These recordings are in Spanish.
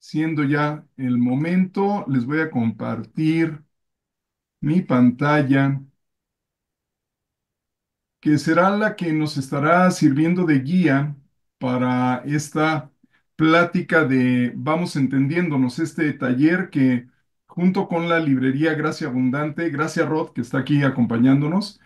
Siendo ya el momento, les voy a compartir mi pantalla, que será la que nos estará sirviendo de guía para esta plática de Vamos Entendiéndonos, este taller que junto con la librería Gracia Abundante, Gracia Rod, que está aquí acompañándonos,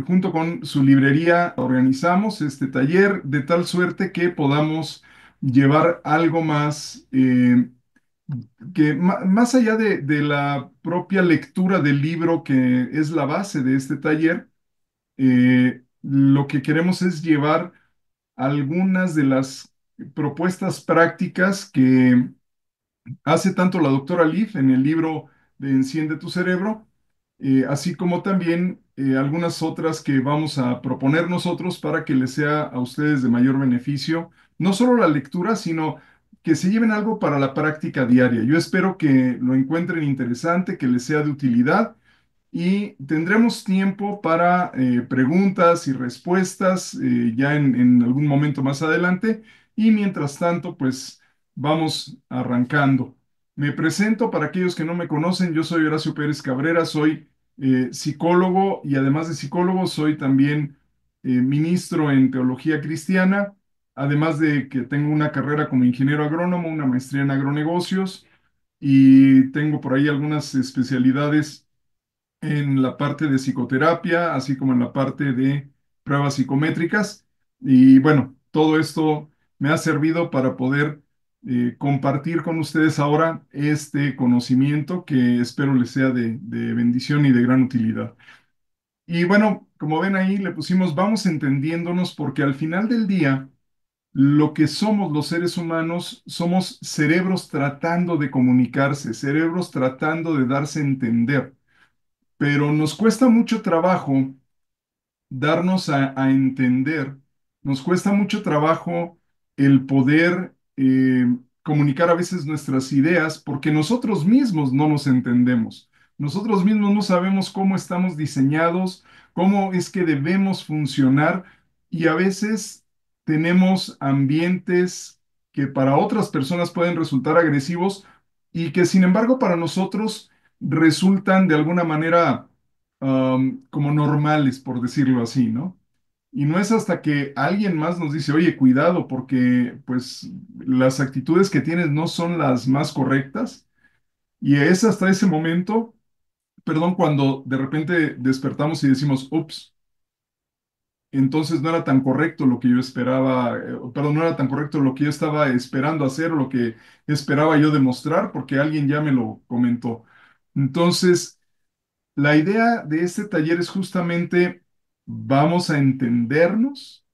junto con su librería organizamos este taller de tal suerte que podamos llevar algo más. Que más allá de la propia lectura del libro que es la base de este taller, lo que queremos es llevar algunas de las propuestas prácticas que hace tanto la doctora Leaf en el libro de Enciende tu cerebro, así como también algunas otras que vamos a proponer nosotros para que les sea a ustedes de mayor beneficio, no solo la lectura, sino que se lleven algo para la práctica diaria. Yo espero que lo encuentren interesante, que les sea de utilidad y tendremos tiempo para preguntas y respuestas ya en algún momento más adelante. Y mientras tanto, pues vamos arrancando. Me presento para aquellos que no me conocen. Yo soy Horacio Pérez Cabrera, soy psicólogo y además de psicólogo, soy también ministro en teología cristiana, además de que tengo una carrera como ingeniero agrónomo, una maestría en agronegocios y tengo por ahí algunas especialidades en la parte de psicoterapia, así como en la parte de pruebas psicométricas. Y bueno, todo esto me ha servido para poder compartir con ustedes ahora este conocimiento que espero les sea de bendición y de gran utilidad. Y bueno, como ven ahí, le pusimos vamos entendiéndonos porque al final del día, lo que somos los seres humanos somos cerebros tratando de comunicarse, cerebros tratando de darse a entender, pero nos cuesta mucho trabajo darnos a entender, nos cuesta mucho trabajo el poder comunicar a veces nuestras ideas porque nosotros mismos no nos entendemos. Nosotros mismos no sabemos cómo estamos diseñados, cómo es que debemos funcionar y a veces tenemos ambientes que para otras personas pueden resultar agresivos y que sin embargo para nosotros resultan de alguna manera como normales, por decirlo así, ¿no? Y no es hasta que alguien más nos dice, oye, cuidado, porque pues las actitudes que tienes no son las más correctas. Y es hasta ese momento, perdón, cuando de repente despertamos y decimos, ups, entonces no era tan correcto lo que yo esperaba, perdón, no era tan correcto lo que yo estaba esperando hacer o lo que esperaba yo demostrar, porque alguien ya me lo comentó. Entonces, la idea de este taller es justamente vamos a entendernos,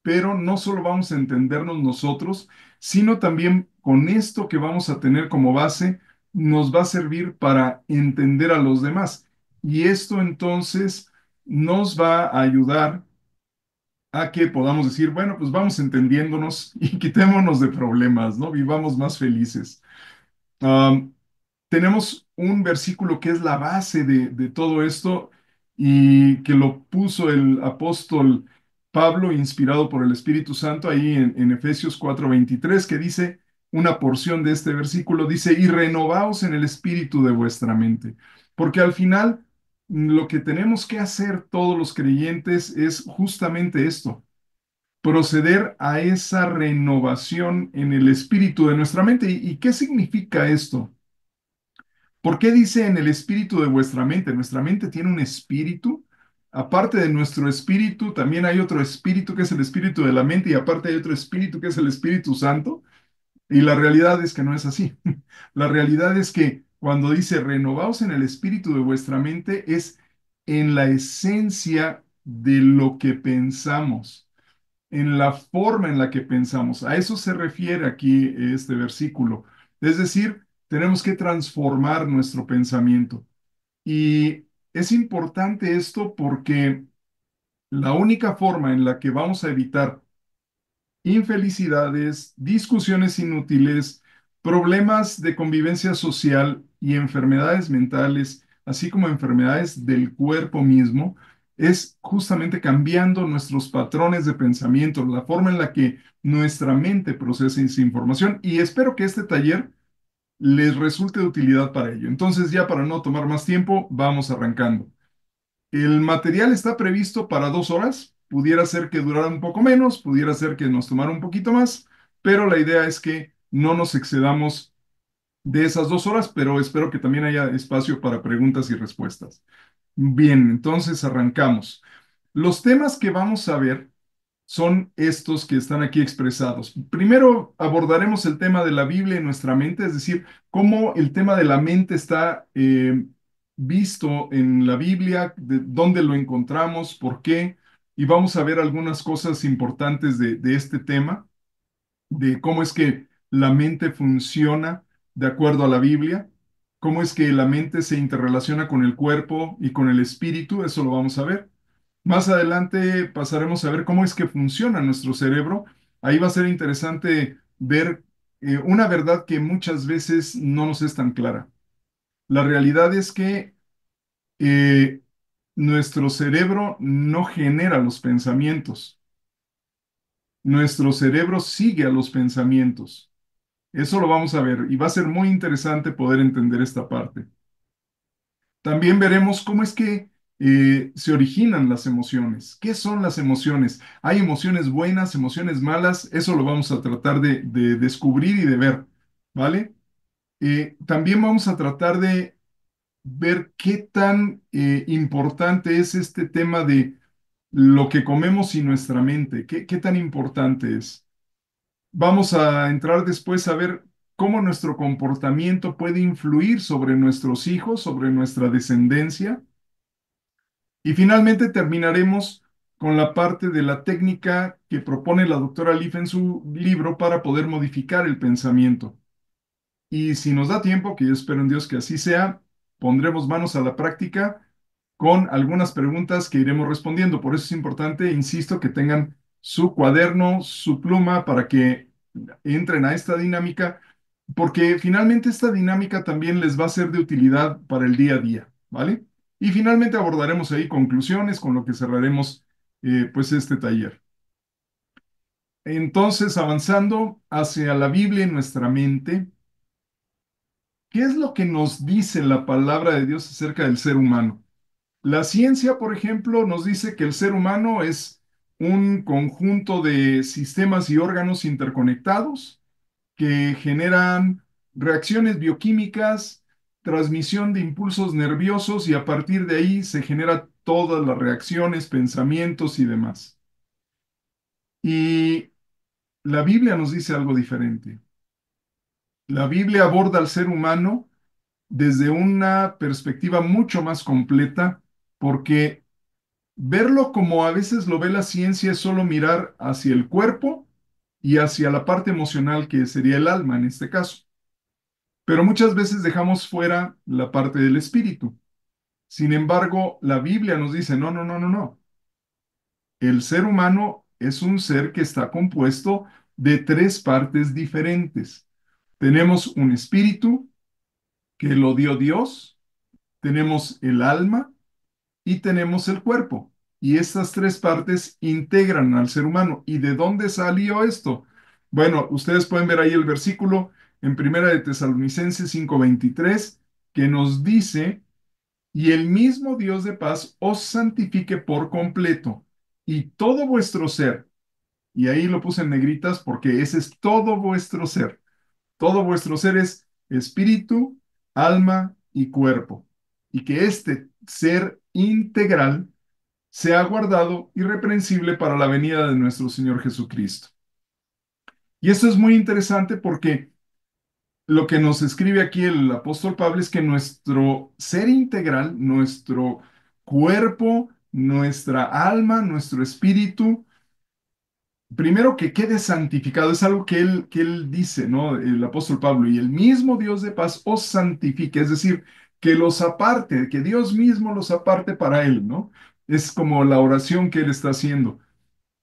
pero no solo vamos a entendernos nosotros, sino también con esto que vamos a tener como base, nos va a servir para entender a los demás. Y esto entonces nos va a ayudar a que podamos decir, bueno, pues vamos entendiéndonos y quitémonos de problemas, ¿no? Vivamos más felices. Um, Tenemos un versículo que es la base de todo esto y que lo puso el apóstol Pablo, inspirado por el Espíritu Santo, ahí en Efesios 4:23, que dice, una porción de este versículo dice, y renovaos en el espíritu de vuestra mente, porque al final lo que tenemos que hacer todos los creyentes es justamente esto, proceder a esa renovación en el espíritu de nuestra mente. ¿Y qué significa esto? ¿Por qué dice en el espíritu de vuestra mente? Nuestra mente tiene un espíritu. Aparte de nuestro espíritu, también hay otro espíritu que es el espíritu de la mente y aparte hay otro espíritu que es el Espíritu Santo. Y la realidad es que no es así. La realidad es que cuando dice renovaos en el espíritu de vuestra mente es en la esencia de lo que pensamos, en la forma en la que pensamos. A eso se refiere aquí este versículo. Es decir, tenemos que transformar nuestro pensamiento. Y es importante esto porque la única forma en la que vamos a evitar infelicidades, discusiones inútiles, problemas de convivencia social y enfermedades mentales, así como enfermedades del cuerpo mismo, es justamente cambiando nuestros patrones de pensamiento, la forma en la que nuestra mente procesa esa información. Y espero que este taller les resulte de utilidad para ello. Entonces, ya para no tomar más tiempo, vamos arrancando. El material está previsto para 2 horas. Pudiera ser que durara un poco menos, pudiera ser que nos tomara un poquito más, pero la idea es que no nos excedamos de esas 2 horas, pero espero que también haya espacio para preguntas y respuestas. Bien, entonces arrancamos. Los temas que vamos a ver son estos que están aquí expresados. Primero abordaremos el tema de la Biblia en nuestra mente, es decir, cómo el tema de la mente está visto en la Biblia, de dónde lo encontramos, por qué, y vamos a ver algunas cosas importantes de este tema, de cómo es que la mente funciona de acuerdo a la Biblia, cómo es que la mente se interrelaciona con el cuerpo y con el espíritu, eso lo vamos a ver. Más adelante pasaremos a ver cómo es que funciona nuestro cerebro. Ahí va a ser interesante ver una verdad que muchas veces no nos es tan clara. La realidad es que eh, nuestro cerebro no genera los pensamientos. Nuestro cerebro sigue a los pensamientos. Eso lo vamos a ver y va a ser muy interesante poder entender esta parte. También veremos cómo es que se originan las emociones. ¿Qué son las emociones? ¿Hay emociones buenas, emociones malas? Eso lo vamos a tratar de descubrir y de ver, ¿vale? También vamos a tratar de ver qué tan importante es este tema de lo que comemos y nuestra mente. ¿Qué tan importante es? Vamos a entrar después a ver cómo nuestro comportamiento puede influir sobre nuestros hijos, sobre nuestra descendencia. Y finalmente terminaremos con la parte de la técnica que propone la doctora Leaf en su libro para poder modificar el pensamiento. Y si nos da tiempo, que yo espero en Dios que así sea, pondremos manos a la práctica con algunas preguntas que iremos respondiendo. Por eso es importante, insisto, que tengan su cuaderno, su pluma para que entren a esta dinámica, porque finalmente esta dinámica también les va a ser de utilidad para el día a día, ¿vale? Y finalmente abordaremos ahí conclusiones con lo que cerraremos pues este taller. Entonces, avanzando hacia la Biblia en nuestra mente, ¿qué es lo que nos dice la palabra de Dios acerca del ser humano? La ciencia, por ejemplo, nos dice que el ser humano es un conjunto de sistemas y órganos interconectados que generan reacciones bioquímicas, transmisión de impulsos nerviosos y a partir de ahí se genera todas las reacciones, pensamientos y demás. Y la Biblia nos dice algo diferente. La Biblia aborda al ser humano desde una perspectiva mucho más completa porque verlo como a veces lo ve la ciencia es solo mirar hacia el cuerpo y hacia la parte emocional que sería el alma en este caso. Pero muchas veces dejamos fuera la parte del espíritu. Sin embargo, la Biblia nos dice, no, no, no, no, no. El ser humano es un ser que está compuesto de 3 partes diferentes. Tenemos un espíritu que lo dio Dios, tenemos el alma y tenemos el cuerpo. Y estas 3 partes integran al ser humano. ¿Y de dónde salió esto? Bueno, ustedes pueden ver ahí el versículo en Primera de Tesalonicenses 5:23 que nos dice, y el mismo Dios de paz os santifique por completo, y todo vuestro ser, y ahí lo puse en negritas porque ese es todo vuestro ser es espíritu, alma y cuerpo, y que este ser integral sea guardado irreprensible para la venida de nuestro Señor Jesucristo. Y esto es muy interesante porque lo que nos escribe aquí el apóstol Pablo es que nuestro ser integral, nuestro cuerpo, nuestra alma, nuestro espíritu, primero que quede santificado, es algo que él dice, ¿no? El apóstol Pablo, y el mismo Dios de paz os santifique, es decir, que los aparte, que Dios mismo los aparte para él, ¿no? Es como la oración que él está haciendo.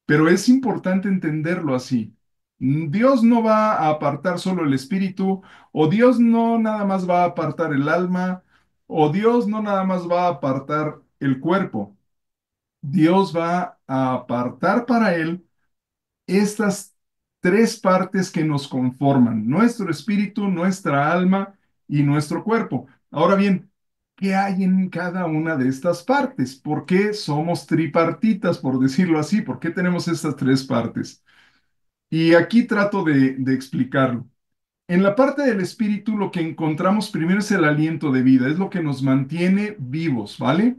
Pero es importante entenderlo así. Dios no va a apartar solo el espíritu, o Dios no nada más va a apartar el alma, o Dios no nada más va a apartar el cuerpo. Dios va a apartar para él estas tres partes que nos conforman, nuestro espíritu, nuestra alma y nuestro cuerpo. Ahora bien, ¿qué hay en cada una de estas partes? ¿Por qué somos tripartitas, por decirlo así? ¿Por qué tenemos estas tres partes? Y aquí trato de explicarlo. En la parte del espíritu, lo que encontramos primero es el aliento de vida, es lo que nos mantiene vivos, ¿vale?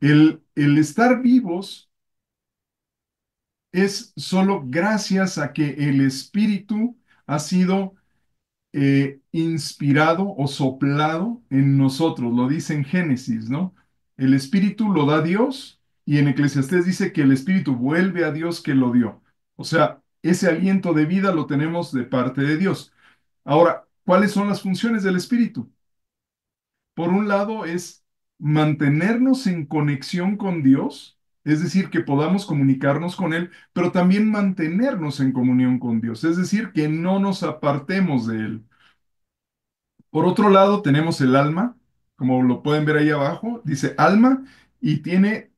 El estar vivos es solo gracias a que el espíritu ha sido inspirado o soplado en nosotros, lo dice en Génesis, ¿no? El espíritu lo da Dios y en Eclesiastés dice que el espíritu vuelve a Dios que lo dio. O sea, ese aliento de vida lo tenemos de parte de Dios. Ahora, ¿cuáles son las funciones del espíritu? Por un lado es mantenernos en conexión con Dios, es decir, que podamos comunicarnos con Él, pero también mantenernos en comunión con Dios, es decir, que no nos apartemos de Él. Por otro lado, tenemos el alma, como lo pueden ver ahí abajo, dice alma, y tiene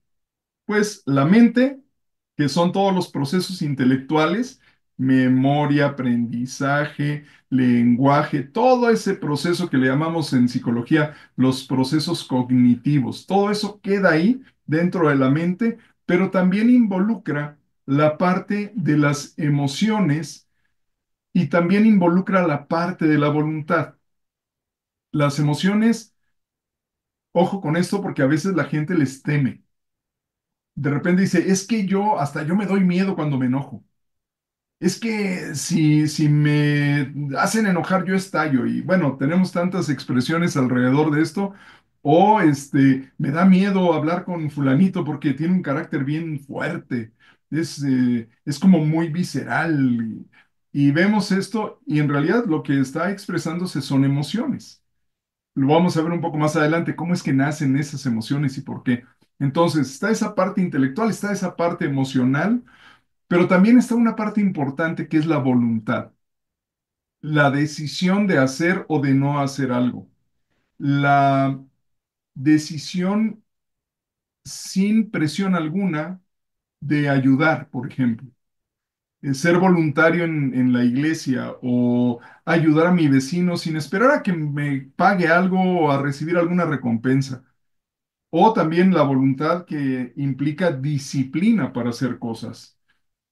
pues la mente, que son todos los procesos intelectuales, memoria, aprendizaje, lenguaje, todo ese proceso que le llamamos en psicología los procesos cognitivos, todo eso queda ahí dentro de la mente, pero también involucra la parte de las emociones y también involucra la parte de la voluntad. Las emociones, ojo con esto porque a veces la gente les teme. De repente dice, es que hasta yo me doy miedo cuando me enojo. Es que si me hacen enojar, yo estallo. Y bueno, tenemos tantas expresiones alrededor de esto. O me da miedo hablar con fulanito porque tiene un carácter bien fuerte. Es como muy visceral. Y vemos esto y en realidad lo que está expresándose son emociones. Lo vamos a ver un poco más adelante, cómo es que nacen esas emociones y por qué. Entonces, está esa parte intelectual, está esa parte emocional, pero también está una parte importante que es la voluntad, la decisión de hacer o de no hacer algo, la decisión sin presión alguna de ayudar, por ejemplo. Ser voluntario en la iglesia o ayudar a mi vecino sin esperar a que me pague algo o a recibir alguna recompensa. O también la voluntad que implica disciplina para hacer cosas.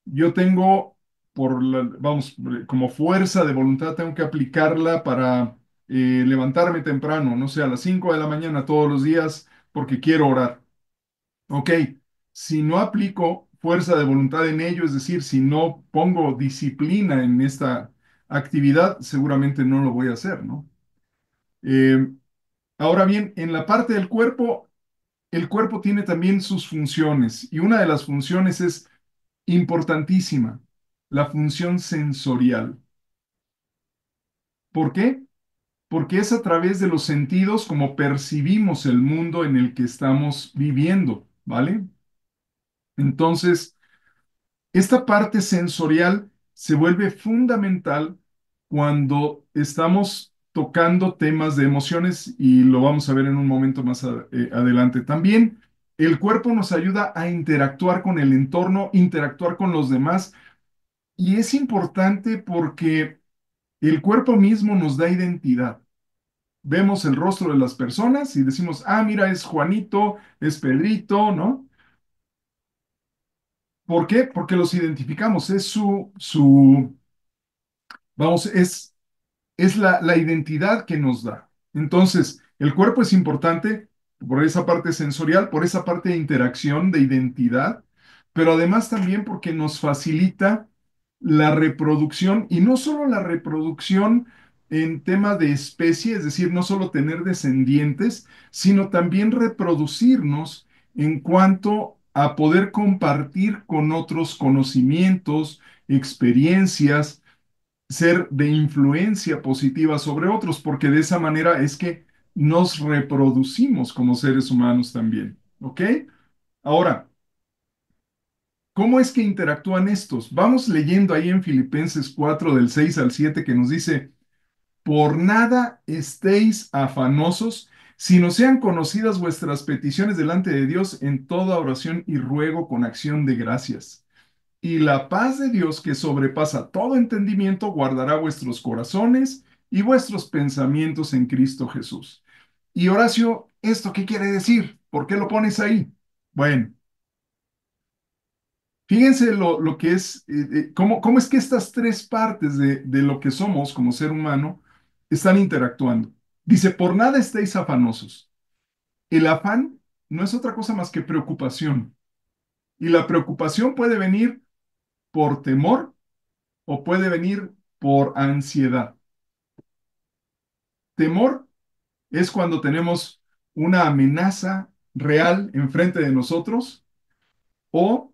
Yo tengo, vamos, como fuerza de voluntad, tengo que aplicarla para levantarme temprano, no sé, a las 5 de la mañana todos los días, porque quiero orar. Ok, si no aplico fuerza de voluntad en ello, es decir, si no pongo disciplina en esta actividad, seguramente no lo voy a hacer, ¿no? Eh, Ahora bien, en la parte del cuerpo, el cuerpo tiene también sus funciones y una de las funciones es importantísima, la función sensorial. ¿Por qué? Porque es a través de los sentidos como percibimos el mundo en el que estamos viviendo, ¿vale? Entonces, esta parte sensorial se vuelve fundamental cuando estamos tocando temas de emociones y lo vamos a ver en un momento más adelante. También el cuerpo nos ayuda a interactuar con el entorno, interactuar con los demás y es importante porque el cuerpo mismo nos da identidad. Vemos el rostro de las personas y decimos, ah, mira, es Juanito, es Pedrito, ¿no? ¿Por qué? Porque los identificamos, es vamos, es la identidad que nos da. Entonces, el cuerpo es importante por esa parte sensorial, por esa parte de interacción, de identidad, pero además también porque nos facilita la reproducción y no solo la reproducción en tema de especie, es decir, no solo tener descendientes, sino también reproducirnos en cuanto a poder compartir con otros conocimientos, experiencias, ser de influencia positiva sobre otros, porque de esa manera es que nos reproducimos como seres humanos también. ¿Ok? Ahora, ¿cómo es que interactúan estos? Vamos leyendo ahí en Filipenses 4 del 6 al 7 que nos dice, por nada estéis afanosos, sino sean conocidas vuestras peticiones delante de Dios en toda oración y ruego con acción de gracias. y la paz de Dios que sobrepasa todo entendimiento guardará vuestros corazones y vuestros pensamientos en Cristo Jesús. Y Horacio, ¿esto qué quiere decir? ¿Por qué lo pones ahí? Bueno, fíjense lo que es, cómo es que estas tres partes de lo que somos como ser humano están interactuando. Dice, por nada estéis afanosos. El afán no es otra cosa más que preocupación. Y la preocupación puede venir por temor o puede venir por ansiedad. Temor es cuando tenemos una amenaza real enfrente de nosotros, o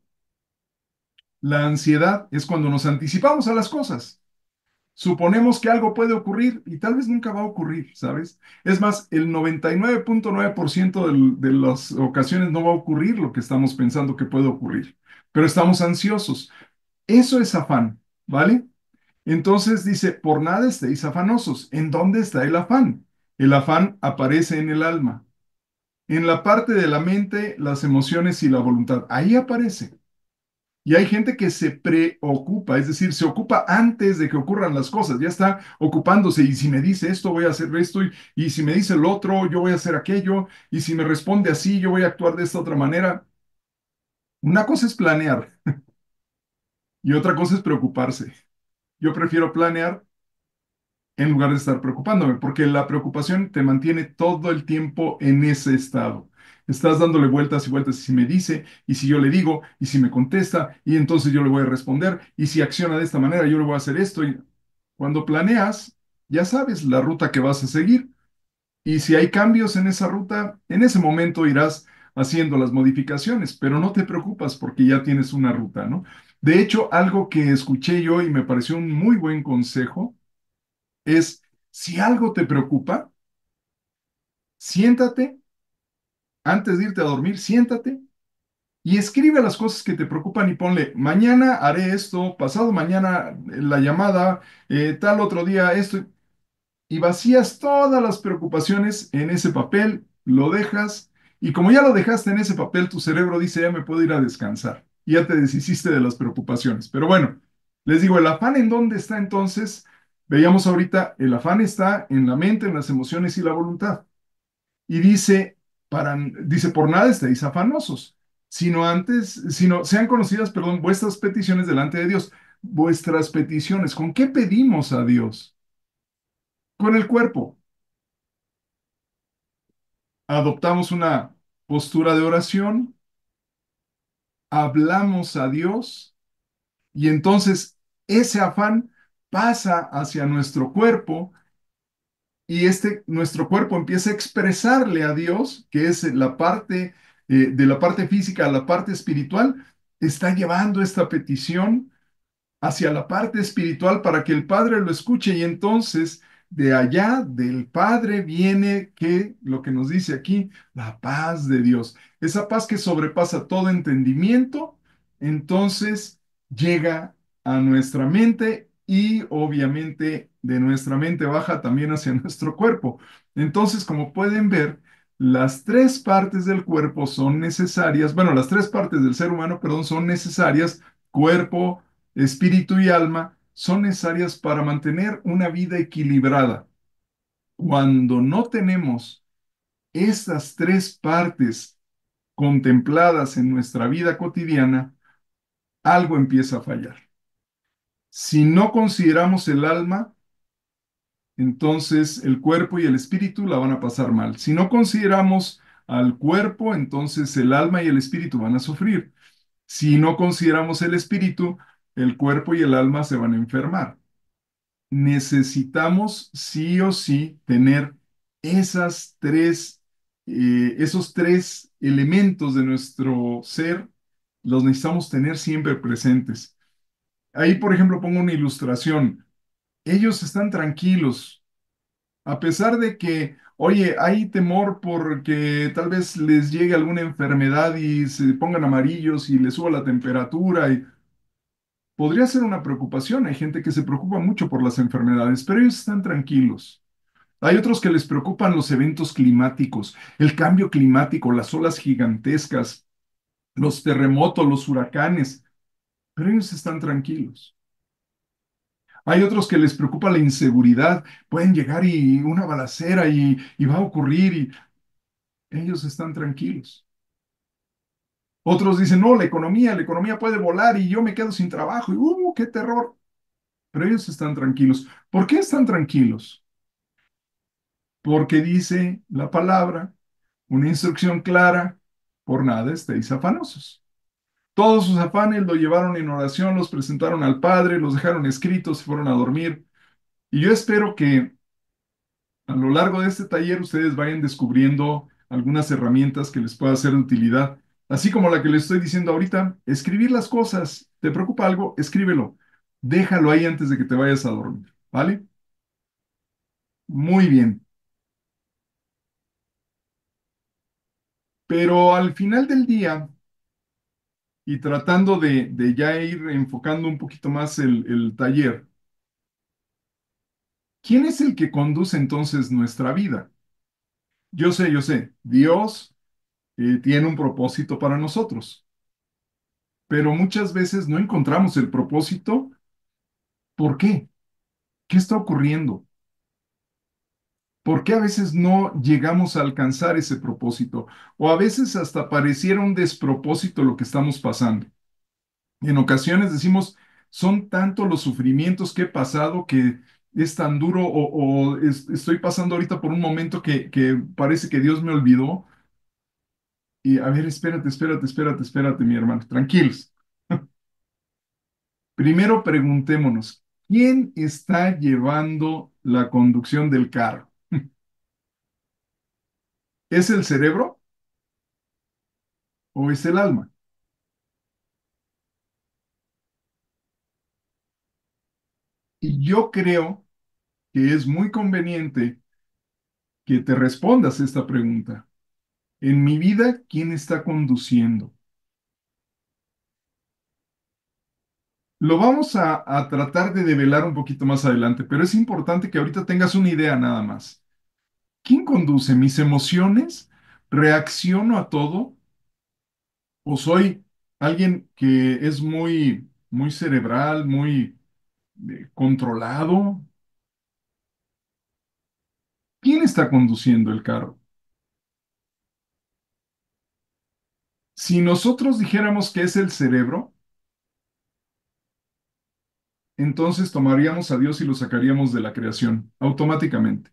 la ansiedad es cuando nos anticipamos a las cosas. Suponemos que algo puede ocurrir y tal vez nunca va a ocurrir, ¿sabes? Es más, el 99.9% de las ocasiones no va a ocurrir lo que estamos pensando que puede ocurrir, pero estamos ansiosos. Eso es afán, ¿vale? Entonces dice, por nada estéis afanosos. ¿En dónde está el afán? El afán aparece en el alma, en la parte de la mente, las emociones y la voluntad. Ahí aparece. Y hay gente que se preocupa, es decir, se ocupa antes de que ocurran las cosas, ya está ocupándose. Y si me dice esto, voy a hacer esto, y si me dice el otro, yo voy a hacer aquello, y si me responde así, yo voy a actuar de esta otra manera. Una cosa es planear y otra cosa es preocuparse. Yo prefiero planear en lugar de estar preocupándome, porque la preocupación te mantiene todo el tiempo en ese estado. Estás dándole vueltas y vueltas, y si me dice, y si yo le digo, y si me contesta, y entonces yo le voy a responder, y si acciona de esta manera, yo le voy a hacer esto. Y cuando planeas, ya sabes la ruta que vas a seguir, y si hay cambios en esa ruta, en ese momento irás haciendo las modificaciones, pero no te preocupas porque ya tienes una ruta, ¿no? De hecho, algo que escuché yo y me pareció un muy buen consejo es, si algo te preocupa, siéntate, antes de irte a dormir, siéntate y escribe las cosas que te preocupan y ponle, mañana haré esto, pasado mañana la llamada, tal otro día esto, y vacías todas las preocupaciones en ese papel, lo dejas, y como ya lo dejaste en ese papel, tu cerebro dice, ya me puedo ir a descansar, y ya te deshiciste de las preocupaciones. Pero bueno, les digo, el afán en dónde está entonces. Veíamos ahorita, el afán está en la mente, en las emociones y la voluntad. Y dice, dice, por nada estéis afanosos, sino sean conocidas, perdón, vuestras peticiones delante de Dios. Vuestras peticiones, ¿con qué pedimos a Dios? Con el cuerpo. Adoptamos una postura de oración, hablamos a Dios y entonces ese afán pasa hacia nuestro cuerpo, y nuestro cuerpo empieza a expresarle a Dios, que es la parte de la parte física a la parte espiritual, está llevando esta petición hacia la parte espiritual para que el Padre lo escuche, y entonces de allá del Padre viene que lo que nos dice aquí, la paz de Dios, esa paz que sobrepasa todo entendimiento, entonces llega a nuestra mente, y obviamente de nuestra mente baja también hacia nuestro cuerpo. Entonces, como pueden ver, las tres partes del cuerpo son necesarias, bueno, las tres partes del ser humano, perdón, son necesarias: cuerpo, espíritu y alma, son necesarias para mantener una vida equilibrada. Cuando no tenemos estas tres partes contempladas en nuestra vida cotidiana, algo empieza a fallar. Si no consideramos el alma, entonces el cuerpo y el espíritu la van a pasar mal. Si no consideramos al cuerpo, entonces el alma y el espíritu van a sufrir. Si no consideramos el espíritu, el cuerpo y el alma se van a enfermar. Necesitamos sí o sí tener esos tres elementos de nuestro ser, los necesitamos tener siempre presentes. Ahí, por ejemplo, pongo una ilustración. Ellos están tranquilos, a pesar de que, oye, hay temor porque tal vez les llegue alguna enfermedad y se pongan amarillos y les suba la temperatura, y podría ser una preocupación. Hay gente que se preocupa mucho por las enfermedades, pero ellos están tranquilos. Hay otros que les preocupan los eventos climáticos, el cambio climático, las olas gigantescas, los terremotos, los huracanes, pero ellos están tranquilos. Hay otros que les preocupa la inseguridad, pueden llegar y una balacera y va a ocurrir y ellos están tranquilos. Otros dicen, no, la economía puede volar y yo me quedo sin trabajo y qué terror. Pero ellos están tranquilos. ¿Por qué están tranquilos? Porque dice la palabra, una instrucción clara, por nada estéis afanosos. Todos sus afanes lo llevaron en oración, los presentaron al Padre, los dejaron escritos y fueron a dormir. Y yo espero que a lo largo de este taller ustedes vayan descubriendo algunas herramientas que les pueda ser de utilidad, así como la que les estoy diciendo ahorita, escribir las cosas. ¿Te preocupa algo? Escríbelo. Déjalo ahí antes de que te vayas a dormir, ¿vale? Muy bien. Pero al final del día, y tratando de ya ir enfocando un poquito más el taller, ¿quién es el que conduce entonces nuestra vida? Yo sé, Dios tiene un propósito para nosotros, pero muchas veces no encontramos el propósito. ¿Por qué? ¿Qué está ocurriendo? ¿Por qué a veces no llegamos a alcanzar ese propósito? O a veces hasta pareciera un despropósito lo que estamos pasando. En ocasiones decimos, son tantos los sufrimientos que he pasado que es tan duro estoy pasando ahorita por un momento que parece que Dios me olvidó. Y a ver, espérate, mi hermano, tranquilos. Primero preguntémonos, ¿quién está llevando la conducción del carro? ¿Es el cerebro o es el alma? Y yo creo que es muy conveniente que te respondas esta pregunta. En mi vida, ¿quién está conduciendo? Lo vamos a tratar de develar un poquito más adelante, pero es importante que ahorita tengas una idea nada más. ¿Quién conduce mis emociones? ¿Reacciono a todo? ¿O soy alguien que es muy cerebral, muy controlado? ¿Quién está conduciendo el carro? Si nosotros dijéramos que es el cerebro, entonces tomaríamos a Dios y lo sacaríamos de la creación automáticamente.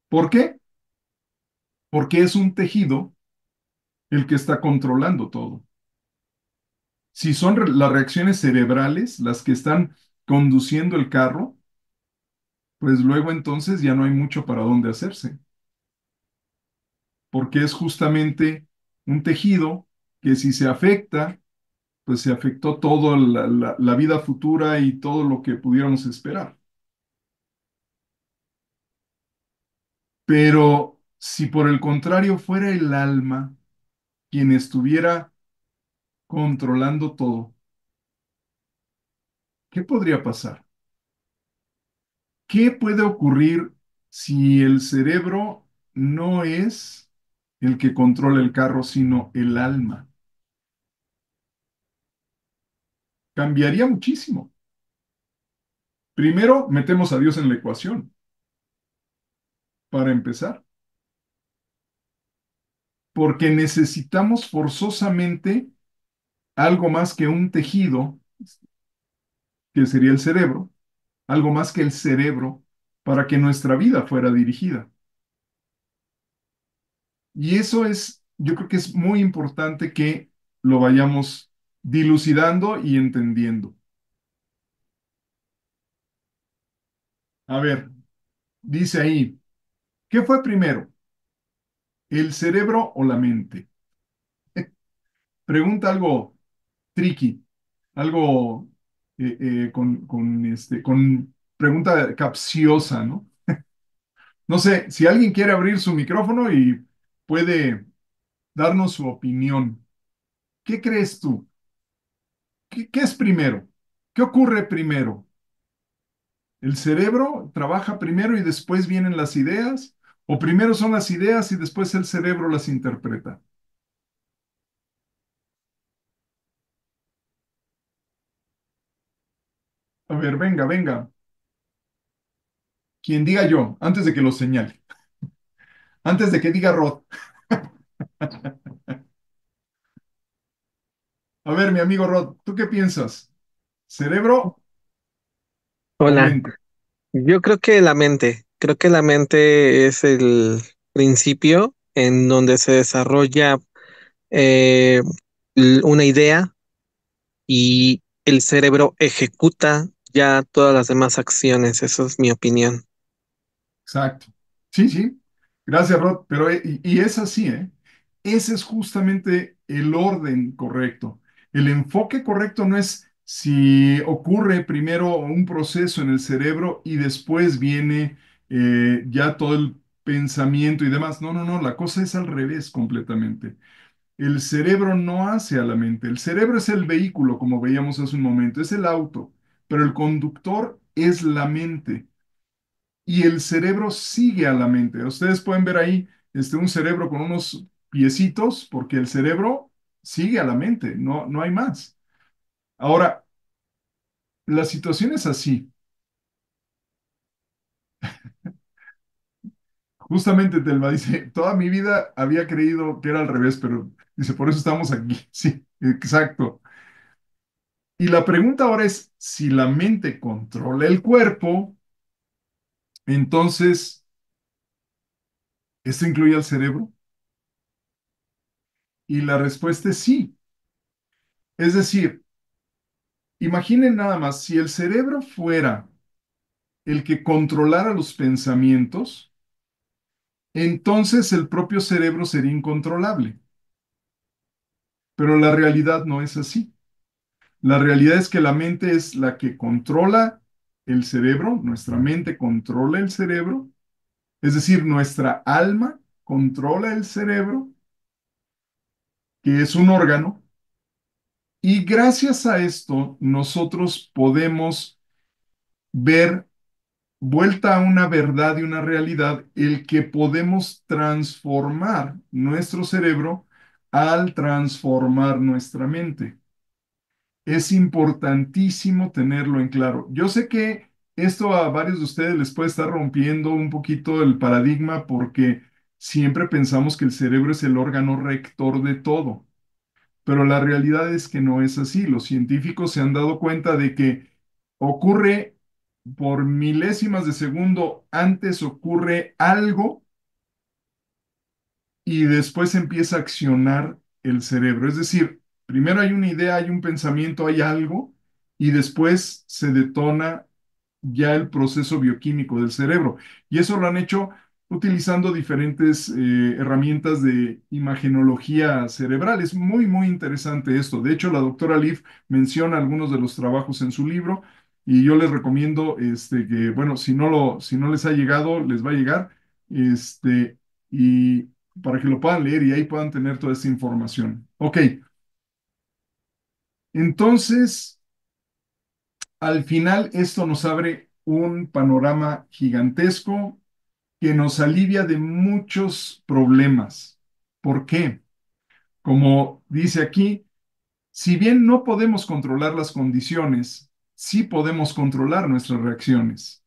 ¿Por qué? Porque es un tejido el que está controlando todo. Si son las reacciones cerebrales las que están conduciendo el carro, pues luego entonces ya no hay mucho para dónde hacerse, porque es justamente un tejido que si se afecta, pues se afectó toda la vida futura y todo lo que pudiéramos esperar. Pero si por el contrario fuera el alma quien estuviera controlando todo, ¿qué podría pasar? ¿Qué puede ocurrir si el cerebro no es el que controla el carro, sino el alma? Cambiaría muchísimo. Primero, metemos a Dios en la ecuación, para empezar, porque necesitamos forzosamente algo más que un tejido, que sería el cerebro, algo más que el cerebro, para que nuestra vida fuera dirigida. Y eso es, yo creo que es muy importante que lo vayamos dilucidando y entendiendo. A ver, dice ahí, ¿qué fue primero, el cerebro o la mente? Pregunta algo tricky, algo con pregunta capciosa, ¿no? No sé, si alguien quiere abrir su micrófono y puede darnos su opinión, ¿qué crees tú? ¿Qué es primero? ¿Qué ocurre primero? ¿El cerebro trabaja primero y después vienen las ideas? ¿O primero son las ideas y después el cerebro las interpreta? A ver, venga, venga. Quien diga yo, antes de que lo señale, antes de que diga Rod. A ver, mi amigo Rod, ¿tú qué piensas? ¿Cerebro o Hola, mente? yo creo que la mente es el principio en donde se desarrolla eh, una idea y el cerebro ejecuta ya todas las demás acciones, eso es mi opinión. Exacto. Sí, sí. Gracias, Rod. Pero, y es así, ¿eh? Ese es justamente el orden correcto. El enfoque correcto no es si ocurre primero un proceso en el cerebro y después viene ya todo el pensamiento y demás. No, no, no. La cosa es al revés completamente. El cerebro no hace a la mente. El cerebro es el vehículo, como veíamos hace un momento, es el auto, pero el conductor es la mente y el cerebro sigue a la mente. Ustedes pueden ver ahí un cerebro con unos piecitos porque el cerebro sigue a la mente, no, no hay más. Ahora, la situación es así. Justamente Telma dice, toda mi vida había creído que era al revés, pero dice, por eso estamos aquí. Sí, exacto. Y la pregunta ahora es, si la mente controla el cuerpo, entonces, ¿esto incluye al cerebro? Y la respuesta es sí. Es decir, imaginen nada más, si el cerebro fuera el que controlara los pensamientos, entonces el propio cerebro sería incontrolable. Pero la realidad no es así. La realidad es que la mente es la que controla el cerebro, nuestra mente controla el cerebro, es decir, nuestra alma controla el cerebro, que es un órgano, y gracias a esto nosotros podemos ver vuelta a una verdad y una realidad, el que podemos transformar nuestro cerebro al transformar nuestra mente. Es importantísimo tenerlo en claro. Yo sé que esto a varios de ustedes les puede estar rompiendo un poquito el paradigma porque siempre pensamos que el cerebro es el órgano rector de todo. Pero la realidad es que no es así. Los científicos se han dado cuenta de que ocurre por milésimas de segundo antes ocurre algo y después empieza a accionar el cerebro. Es decir, primero hay una idea, hay un pensamiento, hay algo y después se detona ya el proceso bioquímico del cerebro. Y eso lo han hecho utilizando diferentes herramientas de imagenología cerebral. Es muy, muy interesante esto. De hecho, la doctora Leaf menciona algunos de los trabajos en su libro y yo les recomiendo que, bueno, si no les ha llegado, les va a llegar. Y para que lo puedan leer y ahí puedan tener toda esta información. Ok, entonces, al final esto nos abre un panorama gigantesco que nos alivia de muchos problemas. ¿Por qué? Como dice aquí, si bien no podemos controlar las condiciones, sí podemos controlar nuestras reacciones.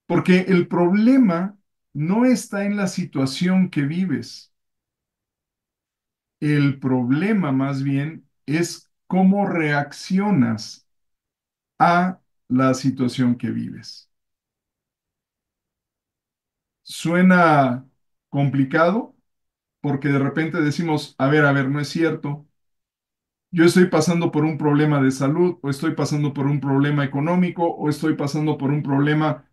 Porque el problema no está en la situación que vives. El problema más bien es cómo reaccionas a la situación que vives. Suena complicado porque de repente decimos, a ver, no es cierto. Yo estoy pasando por un problema de salud o estoy pasando por un problema económico o estoy pasando por un problema,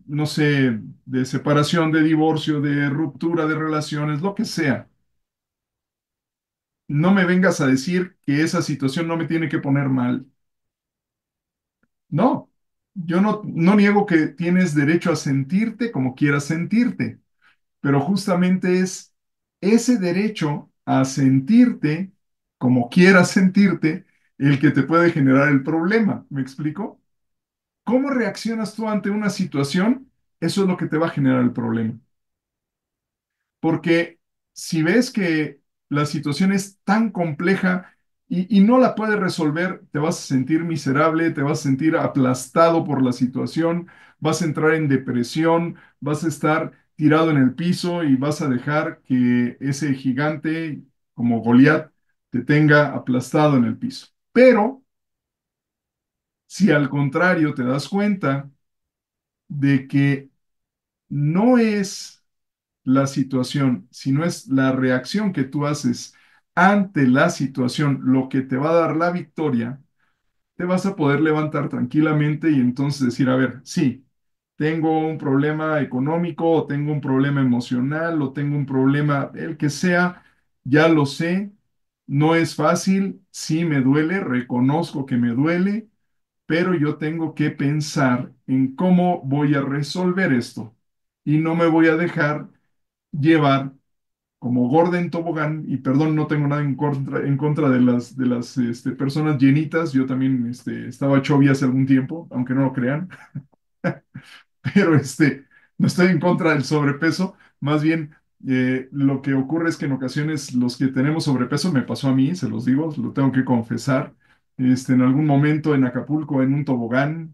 no sé, de separación, de divorcio, de ruptura de relaciones, lo que sea. No me vengas a decir que esa situación no me tiene que poner mal. No, yo no niego que tienes derecho a sentirte como quieras sentirte, pero justamente es ese derecho a sentirte como quieras sentirte el que te puede generar el problema. ¿Me explico? ¿Cómo reaccionas tú ante una situación? Eso es lo que te va a generar el problema. Porque si ves que la situación es tan compleja, y no la puedes resolver, te vas a sentir miserable, te vas a sentir aplastado por la situación, vas a entrar en depresión, vas a estar tirado en el piso y vas a dejar que ese gigante como Goliat te tenga aplastado en el piso. Pero si al contrario te das cuenta de que no es la situación, sino es la reacción que tú haces ante la situación lo que te va a dar la victoria, te vas a poder levantar tranquilamente y entonces decir, a ver, sí, tengo un problema económico o tengo un problema emocional o tengo un problema, el que sea, ya lo sé, no es fácil, sí me duele, reconozco que me duele, pero yo tengo que pensar en cómo voy a resolver esto y no me voy a dejar llevar como Gordon Tobogán, y perdón, no tengo nada en contra de las personas llenitas, yo también estaba chubby hace algún tiempo, aunque no lo crean, pero no estoy en contra del sobrepeso, más bien lo que ocurre es que en ocasiones los que tenemos sobrepeso, me pasó a mí, se los digo, lo tengo que confesar, en algún momento en Acapulco, en un tobogán,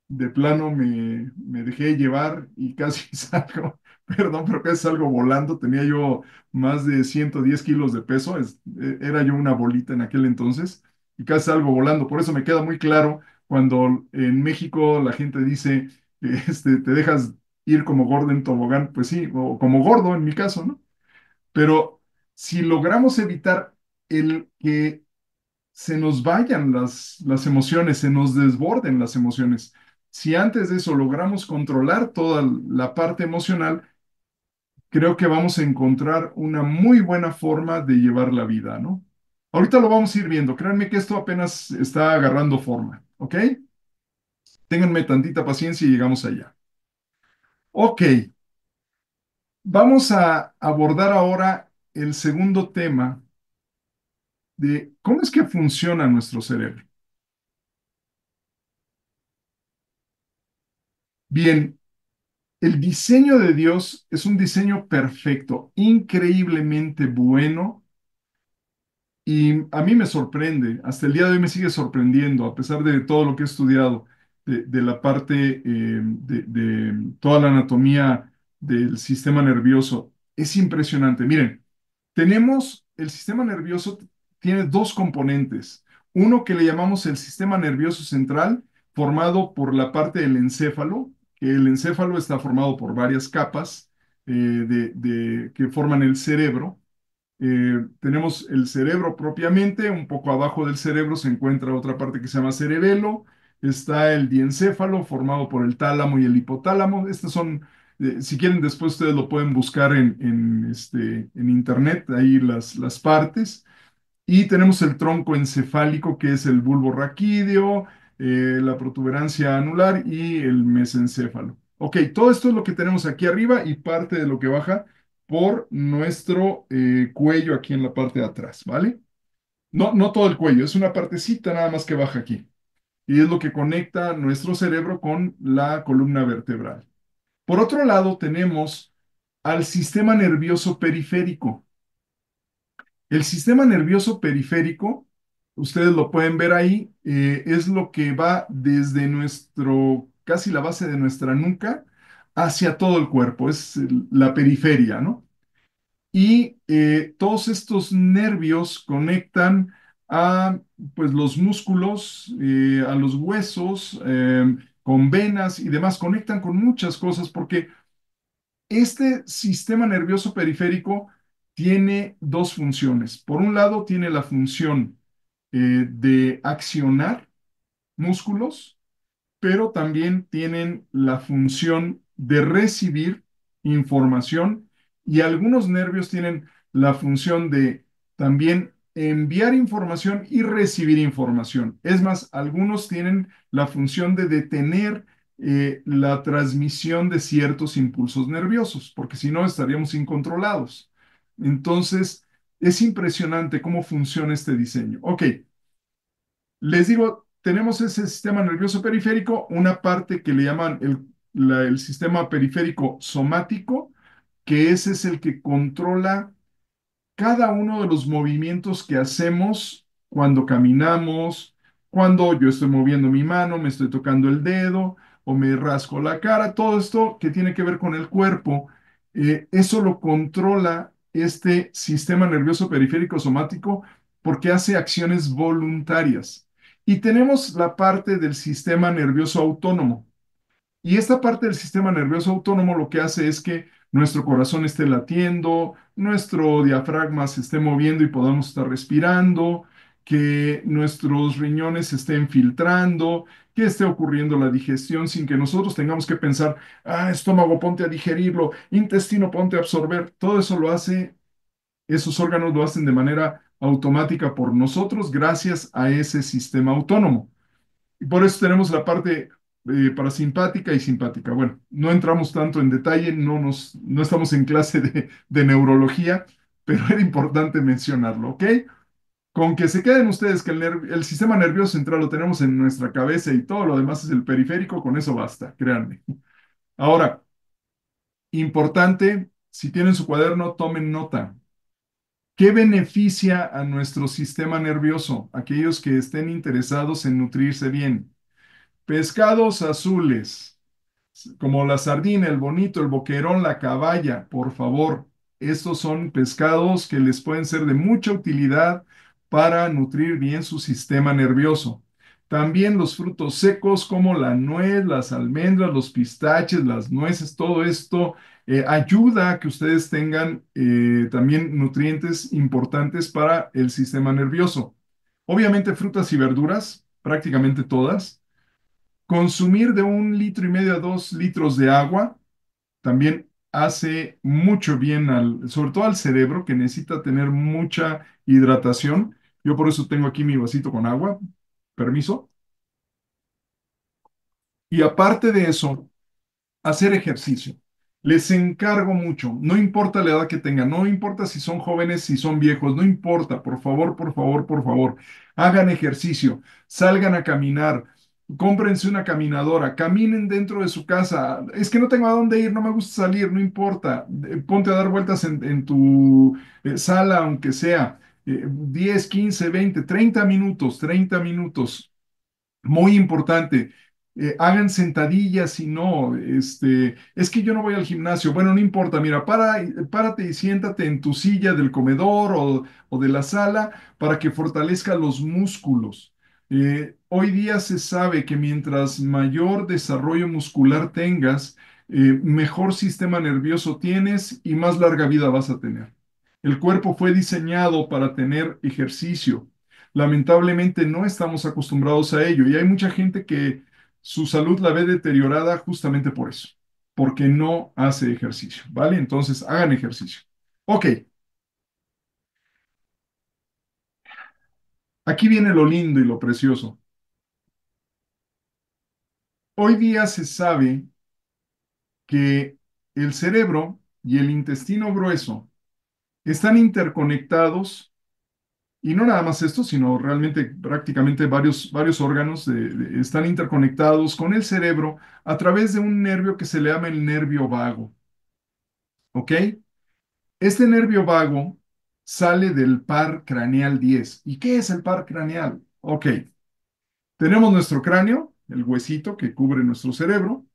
de plano me dejé llevar y casi salgo, perdón, pero casi salgo volando. Tenía yo más de 110 kilos de peso, era yo una bolita en aquel entonces y casi salgo volando. Por eso me queda muy claro cuando en México la gente dice, te dejas ir como gordo en tobogán, pues sí, o como gordo en mi caso, ¿no? Pero si logramos evitar el que se nos vayan las emociones, se nos desborden las emociones. Si antes de eso logramos controlar toda la parte emocional, creo que vamos a encontrar una muy buena forma de llevar la vida, ¿no? Ahorita lo vamos a ir viendo. Créanme que esto apenas está agarrando forma, ¿ok? Ténganme tantita paciencia y llegamos allá. Ok, vamos a abordar ahora el segundo tema de cómo es que funciona nuestro cerebro. Bien, el diseño de Dios es un diseño perfecto, increíblemente bueno, y a mí me sorprende, hasta el día de hoy me sigue sorprendiendo, a pesar de todo lo que he estudiado, de la parte de toda la anatomía del sistema nervioso. Es impresionante. Miren, tenemos el sistema nervioso, tiene dos componentes. Uno que le llamamos el sistema nervioso central, formado por la parte del encéfalo, que el encéfalo está formado por varias capas que forman el cerebro. Tenemos el cerebro propiamente, un poco abajo del cerebro se encuentra otra parte que se llama cerebelo, está el diencéfalo formado por el tálamo y el hipotálamo. Estos son, si quieren después ustedes lo pueden buscar en internet, ahí las partes. Y tenemos el tronco encefálico, que es el bulbo raquídeo, la protuberancia anular y el mesencéfalo. Ok, todo esto es lo que tenemos aquí arriba y parte de lo que baja por nuestro cuello aquí en la parte de atrás, ¿vale? No, no todo el cuello, es una partecita nada más que baja aquí. Y es lo que conecta nuestro cerebro con la columna vertebral. Por otro lado, tenemos al sistema nervioso periférico. El sistema nervioso periférico, ustedes lo pueden ver ahí, es lo que va desde casi la base de nuestra nuca hacia todo el cuerpo, es la periferia, ¿no? Y todos estos nervios conectan a, pues, los músculos, a los huesos, con venas y demás, conectan con muchas cosas porque este sistema nervioso periférico tiene dos funciones. Por un lado, tiene la función de accionar músculos, pero también tienen la función de recibir información y algunos nervios tienen la función de también enviar información y recibir información. Es más, algunos tienen la función de detener la transmisión de ciertos impulsos nerviosos, porque si no estaríamos incontrolados. Entonces, es impresionante cómo funciona este diseño. Ok, les digo, tenemos ese sistema nervioso periférico, una parte que le llaman el sistema periférico somático, que ese es el que controla cada uno de los movimientos que hacemos cuando caminamos, cuando yo estoy moviendo mi mano, me estoy tocando el dedo o me rasco la cara, todo esto que tiene que ver con el cuerpo, eso lo controla este sistema nervioso periférico somático porque hace acciones voluntarias. Y tenemos la parte del sistema nervioso autónomo. Y esta parte del sistema nervioso autónomo lo que hace es que nuestro corazón esté latiendo, nuestro diafragma se esté moviendo y podamos estar respirando, que nuestros riñones estén filtrando, que esté ocurriendo la digestión sin que nosotros tengamos que pensar, ah, estómago, ponte a digerirlo, intestino, ponte a absorber. Todo eso lo hace, esos órganos lo hacen de manera automática por nosotros gracias a ese sistema autónomo. Y por eso tenemos la parte parasimpática y simpática. Bueno, no entramos tanto en detalle, no estamos en clase de neurología, pero era importante mencionarlo, ¿ok? Con que se queden ustedes que el sistema nervioso central lo tenemos en nuestra cabeza y todo lo demás es el periférico, con eso basta, créanme. Ahora, importante, si tienen su cuaderno, tomen nota. ¿Qué beneficia a nuestro sistema nervioso? Aquellos que estén interesados en nutrirse bien. Pescados azules, como la sardina, el bonito, el boquerón, la caballa, por favor. Estos son pescados que les pueden ser de mucha utilidad para nutrir bien su sistema nervioso. También los frutos secos como la nuez, las almendras, los pistaches, las nueces, todo esto ayuda a que ustedes tengan también nutrientes importantes para el sistema nervioso. Obviamente frutas y verduras, prácticamente todas. Consumir de 1,5 litros a 2 litros de agua también hace mucho bien sobre todo al cerebro que necesita tener mucha hidratación. Yo por eso tengo aquí mi vasito con agua. Permiso. Y aparte de eso, hacer ejercicio. Les encargo mucho, no importa la edad que tengan, no importa si son jóvenes, si son viejos, no importa, por favor, por favor, por favor, hagan ejercicio, salgan a caminar, cómprense una caminadora, caminen dentro de su casa. Es que no tengo a dónde ir, no me gusta salir, no importa, ponte a dar vueltas en tu sala, aunque sea 10, 15, 20, 30 minutos, 30 minutos. Muy importante, hagan sentadillas y no, es que yo no voy al gimnasio. Bueno, no importa, mira, párate y siéntate en tu silla del comedor o de la sala para que fortalezca los músculos. Hoy día se sabe que mientras mayor desarrollo muscular tengas, mejor sistema nervioso tienes y más larga vida vas a tener. El cuerpo fue diseñado para tener ejercicio. Lamentablemente no estamos acostumbrados a ello y hay mucha gente que su salud la ve deteriorada justamente por eso, porque no hace ejercicio, ¿vale? Entonces hagan ejercicio. Ok, aquí viene lo lindo y lo precioso. Hoy día se sabe que el cerebro y el intestino grueso están interconectados. Y no nada más esto, sino realmente prácticamente varios órganos están interconectados con el cerebro a través de un nervio que se le llama el nervio vago. ¿Ok? Este nervio vago sale del par craneal 10. ¿Y qué es el par craneal? Ok, tenemos nuestro cráneo, el huesito que cubre nuestro cerebro,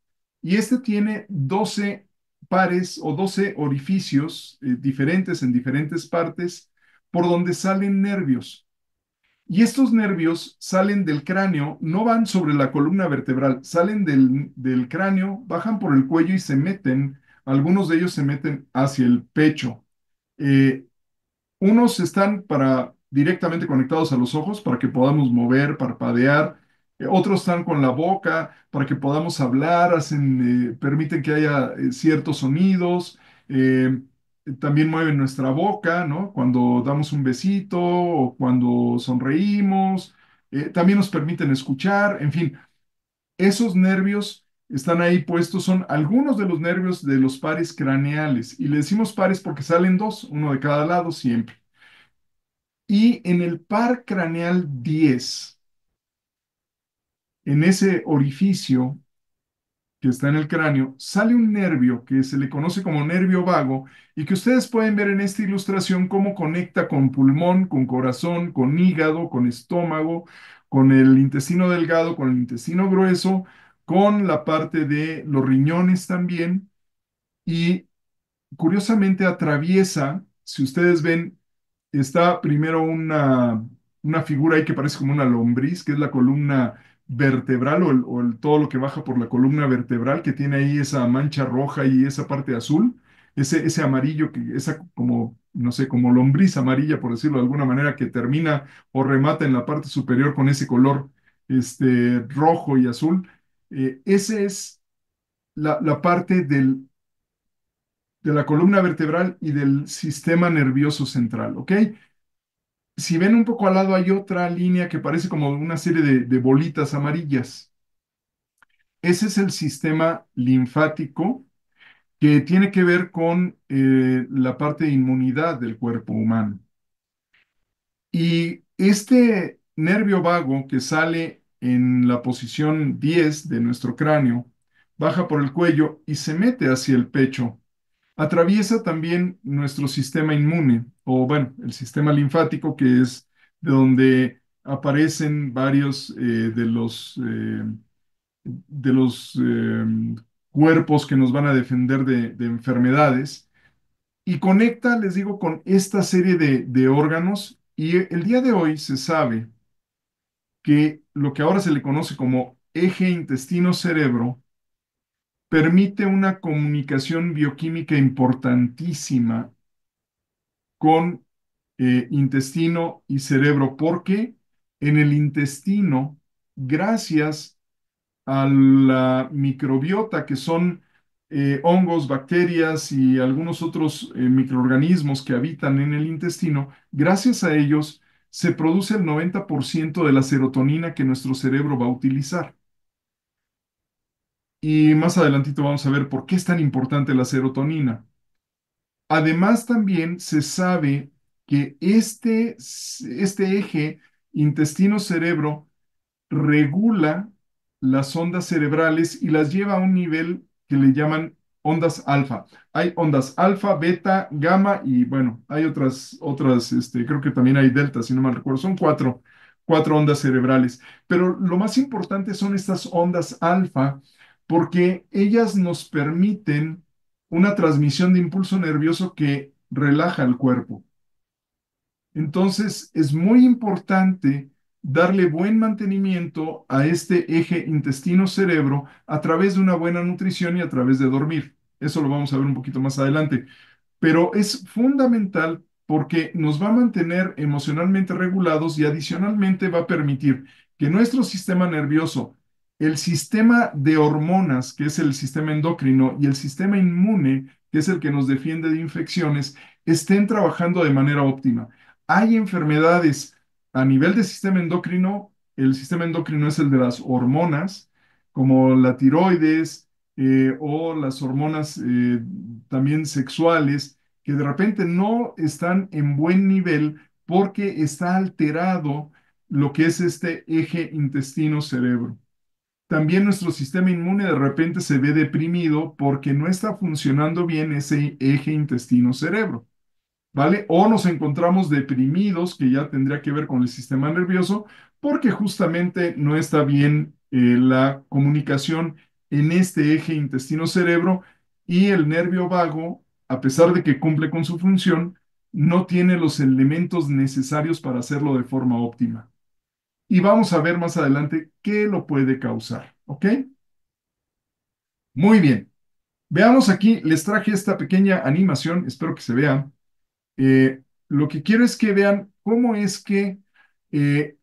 y este tiene 12 pares o 12 orificios diferentes en diferentes partes por donde salen nervios. Y estos nervios salen del cráneo, no van sobre la columna vertebral, salen del cráneo, bajan por el cuello y se meten, algunos de ellos se meten hacia el pecho. Eh, Unos están directamente conectados a los ojos para que podamos mover, parpadear. Otros están con la boca para que podamos hablar, permiten que haya ciertos sonidos. eh, También mueven nuestra boca, ¿no? Cuando damos un besito o cuando sonreímos. También nos permiten escuchar. En fin, esos nervios están ahí puestos, son algunos de los nervios de los pares craneales. Y le decimos pares porque salen dos, uno de cada lado siempre. Y en el par craneal 10, en ese orificio, que está en el cráneo, sale un nervio que se le conoce como nervio vago y que ustedes pueden ver en esta ilustración cómo conecta con pulmón, con corazón, con hígado, con estómago, con el intestino delgado, con el intestino grueso, con la parte de los riñones también. Y curiosamente atraviesa, si ustedes ven, está primero una figura ahí que parece como una lombriz, que es la columna vertebral todo lo que baja por la columna vertebral, que tiene ahí esa mancha roja y esa parte azul, ese amarillo, esa como, no sé, como lombriz amarilla, por decirlo de alguna manera, que termina o remata en la parte superior con ese color rojo y azul. Ese es la parte de la columna vertebral y del sistema nervioso central, ¿ok? Si ven un poco al lado hay otra línea que parece como una serie de bolitas amarillas. Ese es el sistema linfático que tiene que ver con la parte de inmunidad del cuerpo humano. Y este nervio vago que sale en la posición 10 de nuestro cráneo, baja por el cuello y se mete hacia el pecho. Atraviesa también nuestro sistema inmune, o bueno, el sistema linfático, que es de donde aparecen varios de los cuerpos que nos van a defender de enfermedades. Y conecta, les digo, con esta serie de órganos. Y el día de hoy se sabe que lo que ahora se le conoce como eje intestino-cerebro permite una comunicación bioquímica importantísima con intestino y cerebro, porque en el intestino, gracias a la microbiota, que son hongos, bacterias y algunos otros microorganismos que habitan en el intestino, gracias a ellos se produce el 90% de la serotonina que nuestro cerebro va a utilizar. Y más adelantito vamos a ver por qué es tan importante la serotonina. Además, también se sabe que este eje intestino-cerebro regula las ondas cerebrales y las lleva a un nivel que le llaman ondas alfa. Hay ondas alfa, beta, gamma y bueno, hay creo que también hay delta, si no mal recuerdo. Son cuatro ondas cerebrales. Pero lo más importante son estas ondas alfa porque ellas nos permiten una transmisión de impulso nervioso que relaja el cuerpo. Entonces, es muy importante darle buen mantenimiento a este eje intestino-cerebro a través de una buena nutrición y a través de dormir. Eso lo vamos a ver un poquito más adelante, pero es fundamental porque nos va a mantener emocionalmente regulados y adicionalmente va a permitir que nuestro sistema nervioso, el sistema de hormonas, que es el sistema endocrino, y el sistema inmune, que es el que nos defiende de infecciones, estén trabajando de manera óptima. Hay enfermedades a nivel de sistema endocrino, el sistema endocrino es el de las hormonas, como la tiroides o las hormonas también sexuales que de repente no están en buen nivel porque está alterado lo que es este eje intestino-cerebro. También nuestro sistema inmune de repente se ve deprimido porque no está funcionando bien ese eje intestino-cerebro. ¿Vale? O nos encontramos deprimidos, que ya tendría que ver con el sistema nervioso, porque justamente no está bien la comunicación en este eje intestino-cerebro y el nervio vago, a pesar de que cumple con su función, no tiene los elementos necesarios para hacerlo de forma óptima. Y vamos a ver más adelante qué lo puede causar, ¿ok? Muy bien. Veamos aquí, les traje esta pequeña animación, espero que se vea. Lo que quiero es que vean cómo es que eh,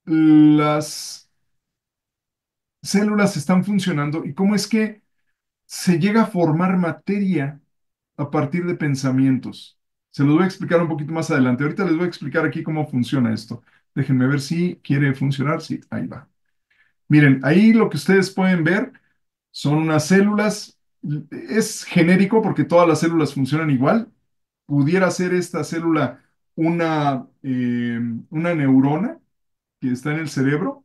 las células están funcionando y cómo es que se llega a formar materia a partir de pensamientos. Se los voy a explicar un poquito más adelante. Ahorita les voy a explicar aquí cómo funciona esto. Déjenme ver si quiere funcionar. Sí, ahí va. Miren, ahí lo que ustedes pueden ver son unas células. Es genérico porque todas las células funcionan igual. Pudiera ser esta célula una neurona que está en el cerebro.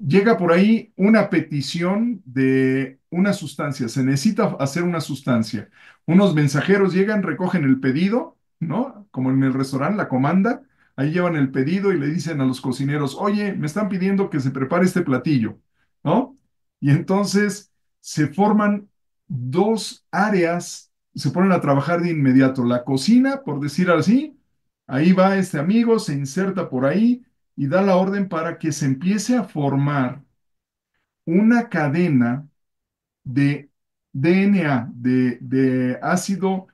llega por ahí una petición de una sustancia, se necesita hacer una sustancia. Unos mensajeros llegan, recogen el pedido, ¿no? Como en el restaurante, la comanda, ahí llevan el pedido y le dicen a los cocineros, oye, me están pidiendo que se prepare este platillo, ¿no? Y entonces se forman dos áreas, se ponen a trabajar de inmediato. La cocina, por decir así, ahí va este amigo, se inserta por ahí y da la orden para que se empiece a formar una cadena de DNA, de ácido,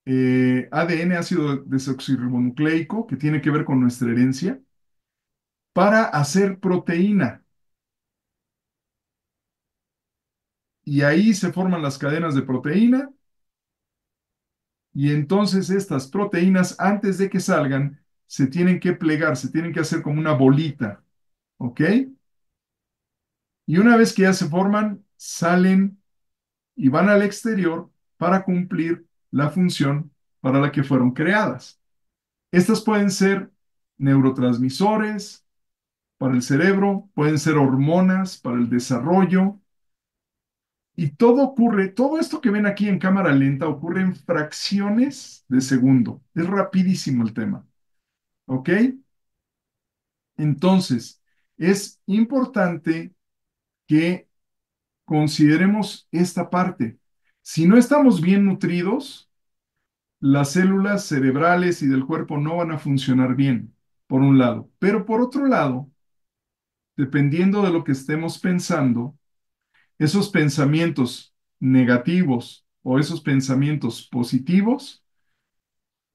ADN, ácido desoxirribonucleico, que tiene que ver con nuestra herencia, para hacer proteína. Y ahí se forman las cadenas de proteína y entonces estas proteínas, antes de que salgan, se tienen que plegar, se tienen que hacer como una bolita, ¿ok? Y una vez que ya se forman, salen y van al exterior para cumplir la función para la que fueron creadas. Estas pueden ser neurotransmisores para el cerebro, pueden ser hormonas para el desarrollo, y todo ocurre, todo esto que ven aquí en cámara lenta ocurre en fracciones de segundo. Es rapidísimo el tema, ¿ok? Entonces, es importante que consideremos esta parte. Si no estamos bien nutridos, las células cerebrales y del cuerpo no van a funcionar bien, por un lado. Pero por otro lado, dependiendo de lo que estemos pensando, esos pensamientos negativos o esos pensamientos positivos,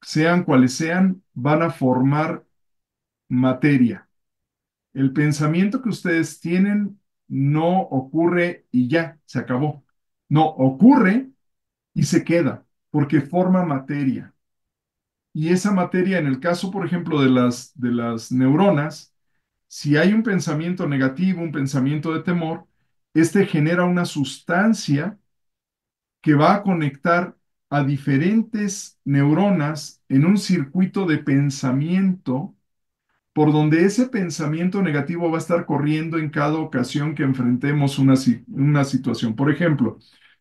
sean cuales sean, van a formar materia. El pensamiento que ustedes tienen no ocurre y ya, se acabó. No, ocurre y se queda, porque forma materia. Y esa materia, en el caso, por ejemplo, de las neuronas, si hay un pensamiento negativo, un pensamiento de temor, este genera una sustancia que va a conectar a diferentes neuronas en un circuito de pensamiento por donde ese pensamiento negativo va a estar corriendo en cada ocasión que enfrentemos una situación. Por ejemplo,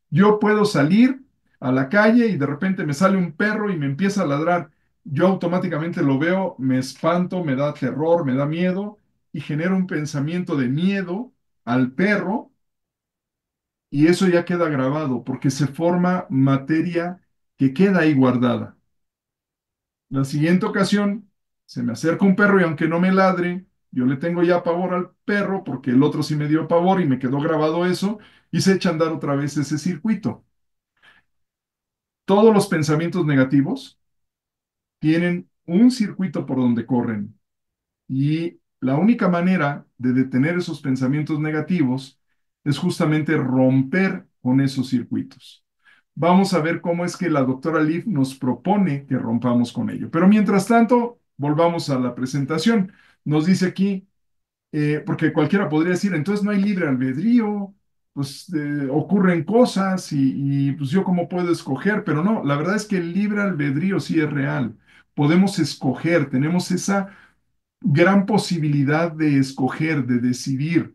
yo puedo salir a la calle y de repente me sale un perro y me empieza a ladrar. Yo automáticamente lo veo, me espanto, me da terror, me da miedo y genero un pensamiento de miedo al perro y eso ya queda grabado porque se forma materia que queda ahí guardada. La siguiente ocasión, se me acerca un perro y aunque no me ladre, yo le tengo ya pavor al perro porque el otro sí me dio pavor y me quedó grabado eso y se echa a andar otra vez ese circuito. Todos los pensamientos negativos tienen un circuito por donde corren y la única manera de detener esos pensamientos negativos es justamente romper con esos circuitos. Vamos a ver cómo es que la doctora Leaf nos propone que rompamos con ello. Pero mientras tanto, volvamos a la presentación. Nos dice aquí, porque cualquiera podría decir, entonces no hay libre albedrío, pues ocurren cosas pues yo cómo puedo escoger, pero no, la verdad es que el libre albedrío sí es real. Podemos escoger, tenemos esa gran posibilidad de escoger, de decidir.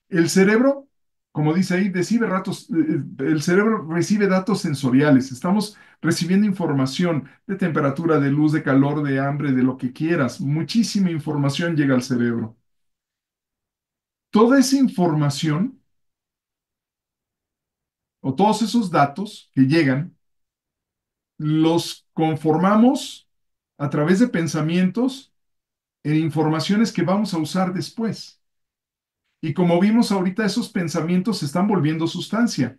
El cerebro, como dice ahí, el cerebro recibe datos sensoriales. Estamos recibiendo información de temperatura, de luz, de calor, de hambre, de lo que quieras. Muchísima información llega al cerebro. Toda esa información o todos esos datos que llegan, los conformamos a través de pensamientos e informaciones que vamos a usar después. Y como vimos ahorita, esos pensamientos se están volviendo sustancia,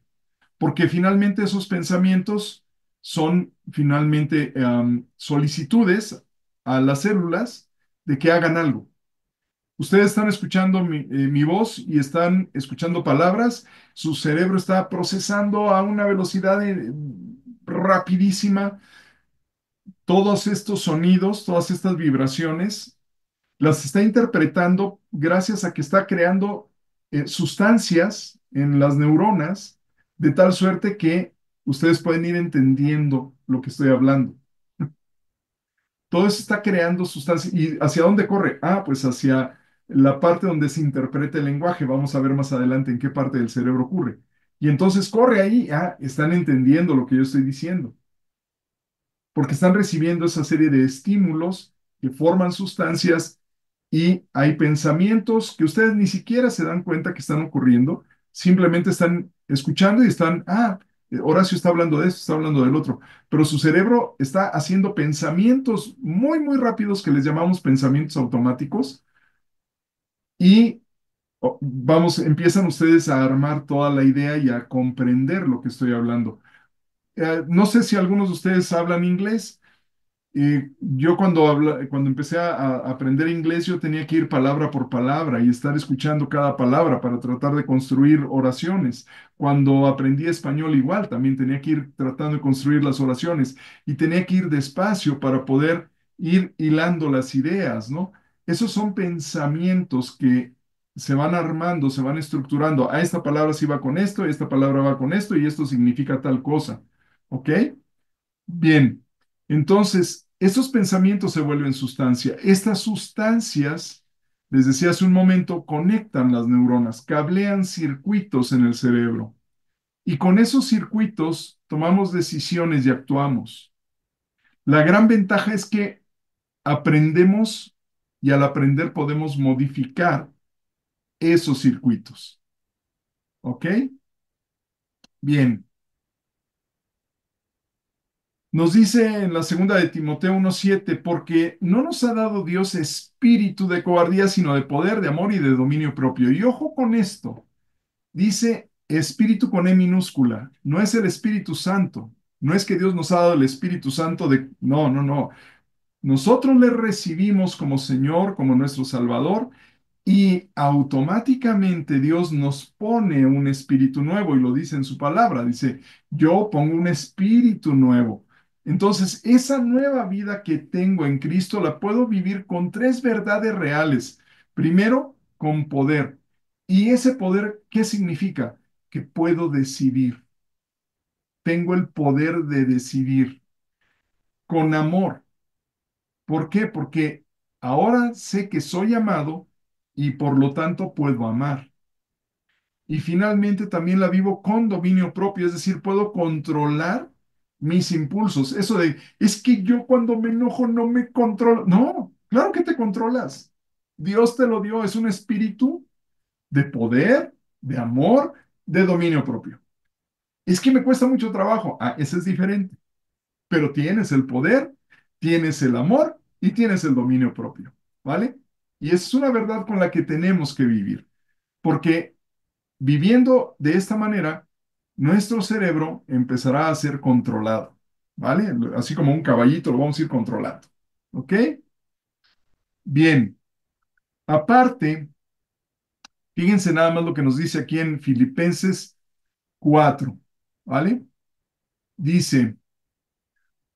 porque finalmente esos pensamientos son finalmente solicitudes a las células de que hagan algo. Ustedes están escuchando mi voz y están escuchando palabras, su cerebro está procesando a una velocidad rapidísima todos estos sonidos, todas estas vibraciones, las está interpretando gracias a que está creando sustancias en las neuronas de tal suerte que ustedes pueden ir entendiendo lo que estoy hablando. Todo eso está creando sustancias. ¿Y hacia dónde corre? Ah, pues hacia la parte donde se interpreta el lenguaje. Vamos a ver más adelante en qué parte del cerebro ocurre. Y entonces corre ahí, están entendiendo lo que yo estoy diciendo, porque están recibiendo esa serie de estímulos que forman sustancias y hay pensamientos que ustedes ni siquiera se dan cuenta que están ocurriendo, simplemente están escuchando y están, Horacio está hablando de esto, está hablando del otro, pero su cerebro está haciendo pensamientos muy, muy rápidos que les llamamos pensamientos automáticos y empiezan ustedes a armar toda la idea y a comprender lo que estoy hablando. No sé si algunos de ustedes hablan inglés. Yo cuando empecé a aprender inglés, yo tenía que ir palabra por palabra y estar escuchando cada palabra para tratar de construir oraciones. Cuando aprendí español igual, también tenía que ir tratando de construir las oraciones y tenía que ir despacio para poder ir hilando las ideas, ¿no? Esos son pensamientos que se van armando, se van estructurando. Esta palabra sí va con esto, esta palabra va con esto y esto significa tal cosa. ¿Ok? Bien, entonces, estos pensamientos se vuelven sustancia. Estas sustancias, les decía hace un momento, conectan las neuronas, cablean circuitos en el cerebro. Y con esos circuitos tomamos decisiones y actuamos. La gran ventaja es que aprendemos y al aprender podemos modificar esos circuitos. ¿Ok? Bien. Nos dice en la segunda de Timoteo 1:7, porque no nos ha dado Dios espíritu de cobardía, sino de poder, de amor y de dominio propio. Y ojo con esto, dice espíritu con E minúscula, no es el Espíritu Santo, no es que Dios nos ha dado el Espíritu Santo de... No, no, no. Nosotros le recibimos como Señor, como nuestro Salvador, y automáticamente Dios nos pone un espíritu nuevo y lo dice en su palabra. Dice, yo pongo un espíritu nuevo. Entonces, esa nueva vida que tengo en Cristo la puedo vivir con tres verdades reales. Primero, con poder. ¿Y ese poder qué significa? Que puedo decidir. Tengo el poder de decidir con amor. ¿Por qué? Porque ahora sé que soy amado y por lo tanto puedo amar. Y finalmente también la vivo con dominio propio, es decir, puedo controlar mis impulsos. Eso de, es que yo cuando me enojo no me controlo. No, claro que te controlas. Dios te lo dio, es un espíritu de poder, de amor, de dominio propio. Es que me cuesta mucho trabajo. Ese es diferente. Pero tienes el poder, tienes el amor y tienes el dominio propio. ¿Vale? Y esa es una verdad con la que tenemos que vivir. Porque viviendo de esta manera, nuestro cerebro empezará a ser controlado, ¿vale? Así como un caballito lo vamos a ir controlando, ¿ok? Bien, aparte, fíjense nada más lo que nos dice aquí en Filipenses 4, ¿vale? Dice,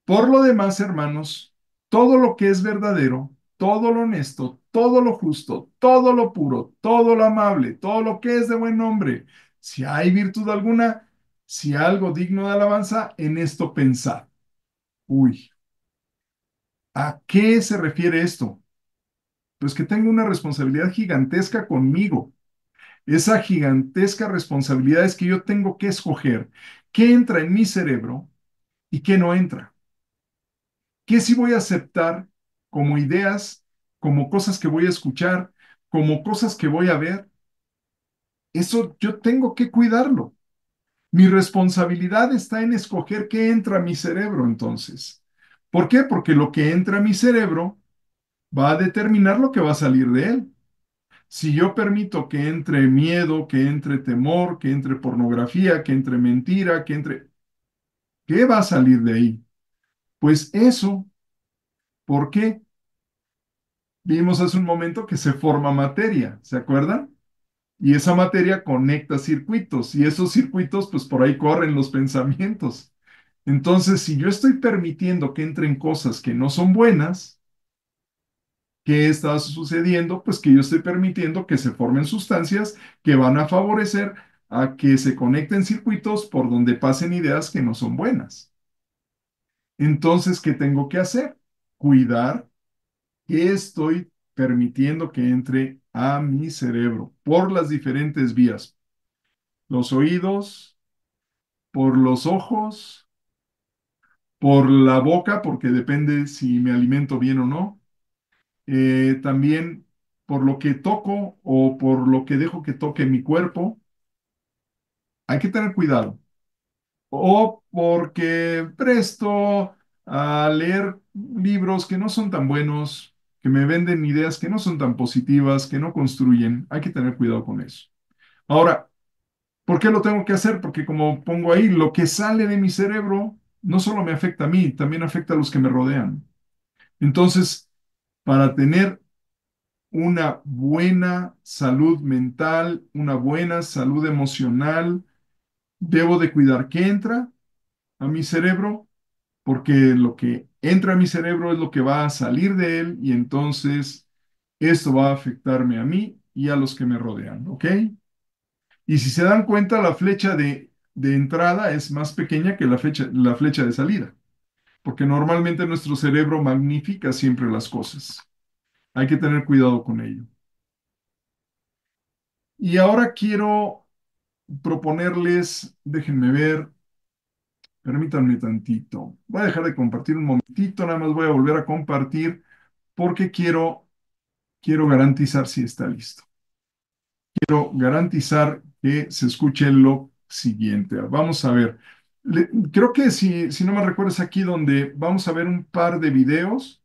por lo demás, hermanos, todo lo que es verdadero, todo lo honesto, todo lo justo, todo lo puro, todo lo amable, todo lo que es de buen nombre, si hay virtud alguna, si algo digno de alabanza, en esto pensad. Uy, ¿a qué se refiere esto? Pues que tengo una responsabilidad gigantesca conmigo. Esa gigantesca responsabilidad es que yo tengo que escoger qué entra en mi cerebro y qué no entra. ¿Qué sí voy a aceptar como ideas, como cosas que voy a escuchar, como cosas que voy a ver? Eso yo tengo que cuidarlo. Mi responsabilidad está en escoger qué entra a mi cerebro entonces. ¿Por qué? Porque lo que entra a mi cerebro va a determinar lo que va a salir de él. Si yo permito que entre miedo, que entre temor, que entre pornografía, que entre mentira, que entre... ¿Qué va a salir de ahí? Pues eso, ¿por qué? Vimos hace un momento que se forma materia, ¿se acuerdan? Y esa materia conecta circuitos y esos circuitos, pues por ahí corren los pensamientos. Entonces, si yo estoy permitiendo que entren cosas que no son buenas, ¿qué está sucediendo? Pues que yo estoy permitiendo que se formen sustancias que van a favorecer a que se conecten circuitos por donde pasen ideas que no son buenas. Entonces, ¿qué tengo que hacer? Cuidar qué estoy permitiendo que entre a mi cerebro por las diferentes vías, los oídos, por los ojos, por la boca, porque depende si me alimento bien o no, también por lo que toco o por lo que dejo que toque mi cuerpo. Hay que tener cuidado. O porque presto a leer libros que no son tan buenos, que me venden ideas que no son tan positivas, que no construyen. Hay que tener cuidado con eso. Ahora, ¿por qué lo tengo que hacer? Porque como pongo ahí, lo que sale de mi cerebro no solo me afecta a mí, también afecta a los que me rodean. Entonces, para tener una buena salud mental, una buena salud emocional, debo de cuidar qué entra a mi cerebro, porque lo que entra a mi cerebro es lo que va a salir de él y entonces esto va a afectarme a mí y a los que me rodean, ¿ok? Y si se dan cuenta, la flecha de entrada es más pequeña que la flecha de salida, porque normalmente nuestro cerebro magnifica siempre las cosas. Hay que tener cuidado con ello. Y ahora quiero proponerles, déjenme ver, permítanme tantito. Voy a dejar de compartir un momentito, nada más voy a volver a compartir porque quiero garantizar si está listo. Quiero garantizar que se escuche lo siguiente. Vamos a ver. Creo que si no me recuerdo es aquí donde vamos a ver un par de videos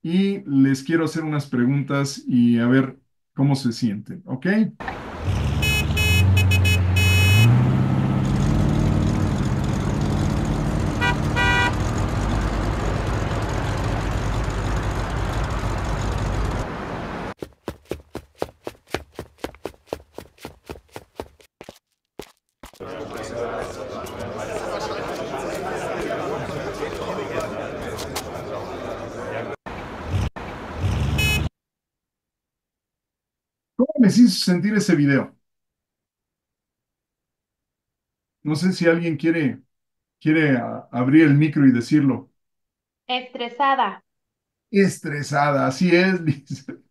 y les quiero hacer unas preguntas y a ver cómo se sienten, ¿ok? ¿Cómo les hizo sentir ese video? No sé si alguien quiere abrir el micro y decirlo. Estresada. Estresada, así es, Lisette.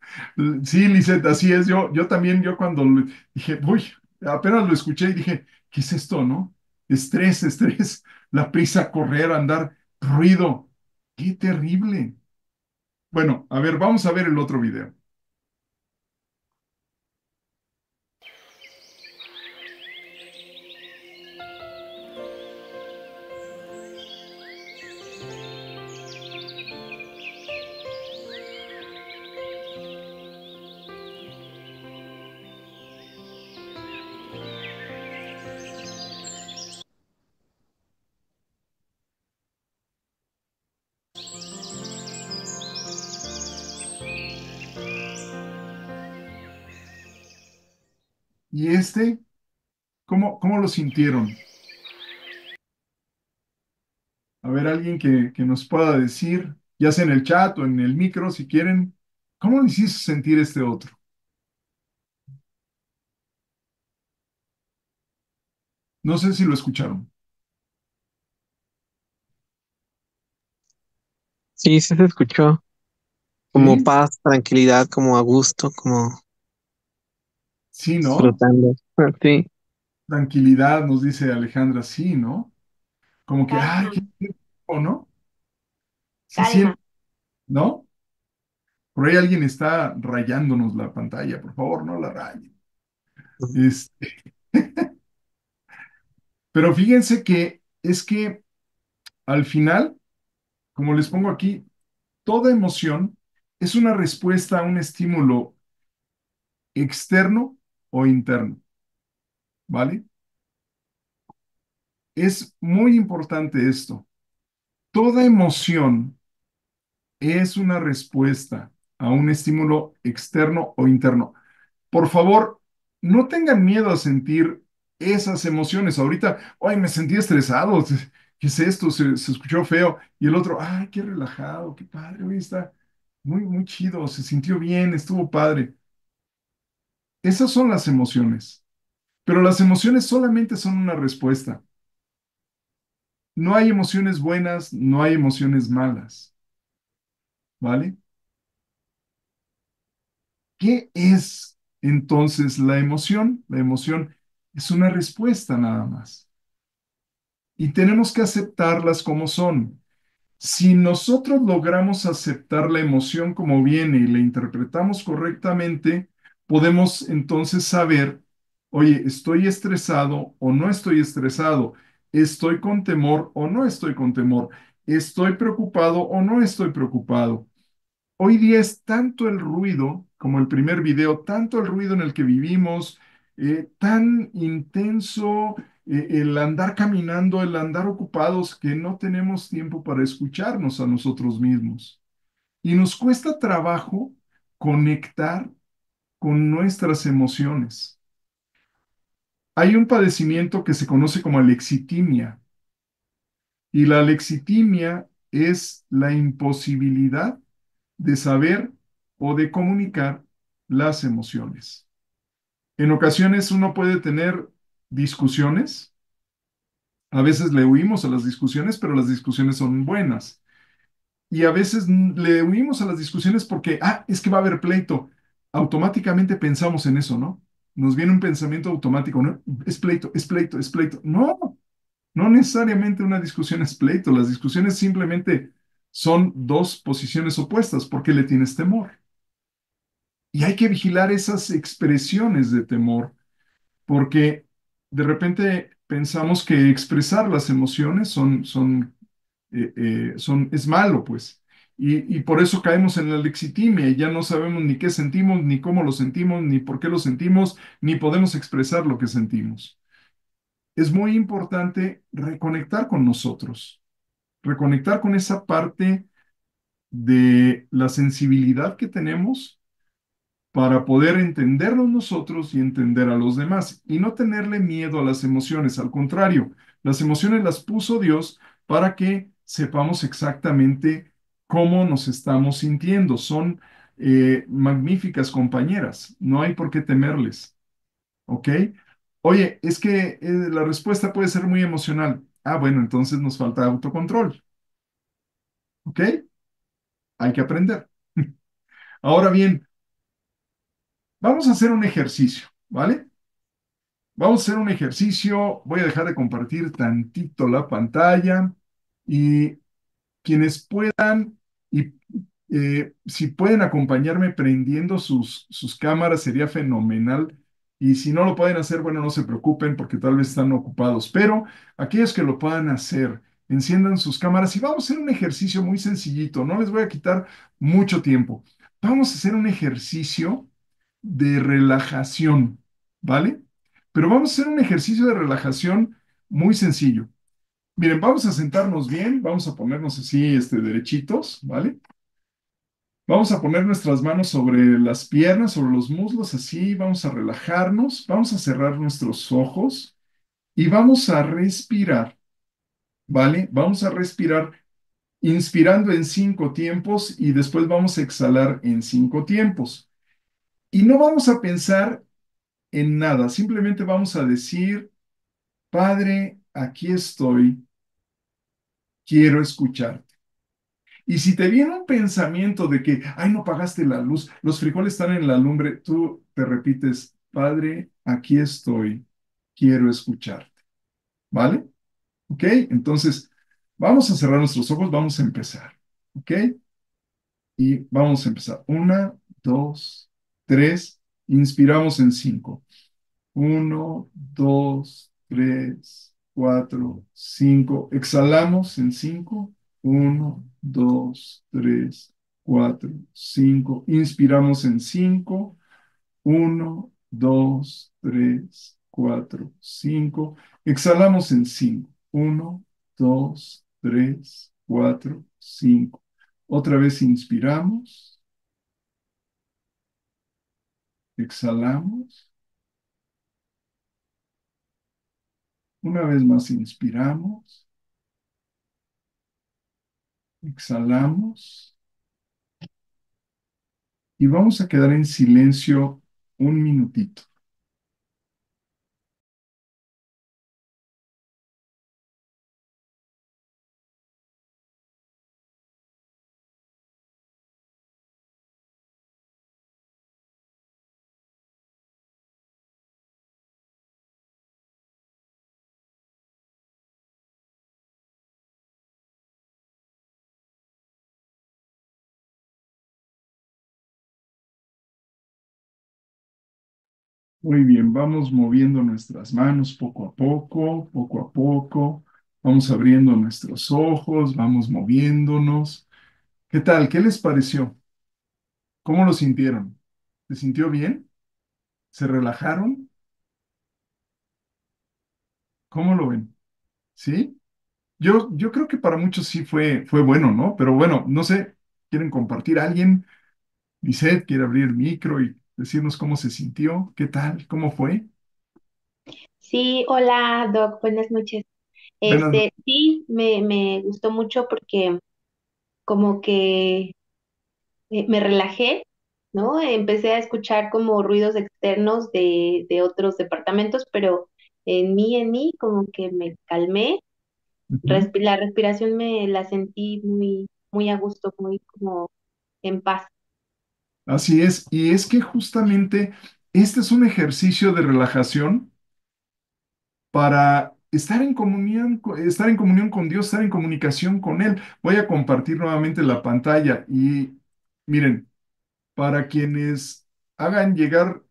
Sí, Lisette, así es. Yo también, yo cuando dije, uy, apenas lo escuché y dije, ¿qué es esto, no? Estrés, estrés, la prisa a correr, andar, ruido. Qué terrible. Bueno, a ver, vamos a ver el otro video. ¿Y este? ¿Cómo lo sintieron? A ver, alguien que nos pueda decir, ya sea en el chat o en el micro, si quieren, ¿cómo les hizo sentir este otro? No sé si lo escucharon. Sí, sí se escuchó. Como ¿Sí? paz, tranquilidad, como a gusto, como Sí, ¿no? disfrutando. Ah, sí. Tranquilidad, nos dice Alejandra, sí, ¿no? Como que, ay, Calma, qué rico, ¿no? Se calma. siente, ¿no? Por ahí alguien está rayándonos la pantalla, por favor, no la rayen. Este, pero fíjense que es que al final, como les pongo aquí, toda emoción es una respuesta a un estímulo externo o interno, ¿vale? Es muy importante esto. Toda emoción es una respuesta a un estímulo externo o interno. Por favor, no tengan miedo a sentir esas emociones. Ahorita, ay, me sentí estresado. ¿Qué es esto? Se escuchó feo. Y el otro, ay, qué relajado, qué padre. Hoy está muy chido. Se sintió bien, estuvo padre. Esas son las emociones. Pero las emociones solamente son una respuesta. No hay emociones buenas, no hay emociones malas, ¿vale? ¿Qué es entonces la emoción? La emoción es una respuesta nada más. Y tenemos que aceptarlas como son. Si nosotros logramos aceptar la emoción como viene y la interpretamos correctamente, podemos entonces saber, oye, ¿estoy estresado o no estoy estresado? ¿Estoy con temor o no estoy con temor? ¿Estoy preocupado o no estoy preocupado? Hoy día es tanto el ruido, como el primer video, tanto el ruido en el que vivimos, tan intenso el andar caminando, el andar ocupados, que no tenemos tiempo para escucharnos a nosotros mismos. Y nos cuesta trabajo conectar con nuestras emociones. Hay un padecimiento que se conoce como alexitimia, y la alexitimia es la imposibilidad de saber o de comunicar las emociones. En ocasiones uno puede tener discusiones, a veces le huimos a las discusiones, pero las discusiones son buenas. Y a veces le huimos a las discusiones porque, es que va a haber pleito. Automáticamente pensamos en eso, ¿no? Nos viene un pensamiento automático, ¿no? Es pleito, es pleito, es pleito. No, no necesariamente una discusión es pleito. Las discusiones simplemente son dos posiciones opuestas. ¿Por qué le tienes temor? Y hay que vigilar esas expresiones de temor, porque de repente pensamos que expresar las emociones es malo, pues. Y por eso caemos en la lexitimia y ya no sabemos ni qué sentimos, ni cómo lo sentimos, ni por qué lo sentimos, ni podemos expresar lo que sentimos. Es muy importante reconectar con nosotros, reconectar con esa parte de la sensibilidad que tenemos para poder entendernos nosotros y entender a los demás y no tenerle miedo a las emociones. Al contrario, las emociones las puso Dios para que sepamos exactamente cómo nos estamos sintiendo. Son magníficas compañeras, no hay por qué temerles, ¿ok? Oye, es que la respuesta puede ser muy emocional. Bueno, entonces nos falta autocontrol, ¿ok? Hay que aprender. Ahora bien, vamos a hacer un ejercicio, ¿vale? Vamos a hacer un ejercicio. Voy a dejar de compartir tantito la pantalla y quienes puedan y si pueden acompañarme prendiendo sus cámaras sería fenomenal. Y si no lo pueden hacer, bueno, no se preocupen porque tal vez están ocupados, pero aquellos que lo puedan hacer, enciendan sus cámaras y vamos a hacer un ejercicio muy sencillito. No les voy a quitar mucho tiempo. Vamos a hacer un ejercicio de relajación, ¿vale? Pero vamos a hacer un ejercicio de relajación muy sencillo. Miren, vamos a sentarnos bien, vamos a ponernos así, derechitos, ¿vale? Vamos a poner nuestras manos sobre las piernas, sobre los muslos, así, vamos a relajarnos, vamos a cerrar nuestros ojos y vamos a respirar, ¿vale? Vamos a respirar inspirando en 5 tiempos y después vamos a exhalar en 5 tiempos. Y no vamos a pensar en nada, simplemente vamos a decir, Padre, aquí estoy, quiero escucharte. Y si te viene un pensamiento de que, no apagaste la luz, los frijoles están en la lumbre, tú te repites, Padre, aquí estoy, quiero escucharte. ¿Vale? ¿Ok? Entonces, vamos a cerrar nuestros ojos, vamos a empezar. ¿Ok? Y vamos a empezar. Una, dos, tres. Inspiramos en 5. Uno, dos, tres, cuatro, cinco. Exhalamos en 5. Uno, dos, tres, cuatro, cinco. Inspiramos en 5. Uno, dos, tres, cuatro, cinco. Exhalamos en 5. Uno, dos, tres, cuatro, cinco. Otra vez inspiramos, exhalamos. Una vez más inspiramos. Exhalamos y vamos a quedar en silencio un minutito. Muy bien, vamos moviendo nuestras manos poco a poco, poco a poco. Vamos abriendo nuestros ojos, vamos moviéndonos. ¿Qué tal? ¿Qué les pareció? ¿Cómo lo sintieron? ¿Se sintió bien? ¿Se relajaron? ¿Cómo lo ven? ¿Sí? Yo creo que para muchos sí fue bueno, ¿no? Pero bueno, no sé, ¿quieren compartir a alguien? Lisette quiere abrir el micro y decirnos cómo se sintió, qué tal, cómo fue. Sí, hola Doc, buenas noches. Buenas. Sí, me gustó mucho porque como que me relajé, ¿no? Empecé a escuchar como ruidos externos de otros departamentos, pero en mí, como que me calmé. Ujú. La respiración me la sentí muy, muy a gusto, muy como en paz. Así es, y es que justamente este es un ejercicio de relajación para estar en comunión, estar en comunión con Dios, estar en comunicación con Él. Voy a compartir nuevamente la pantalla y miren, para quienes hagan llegar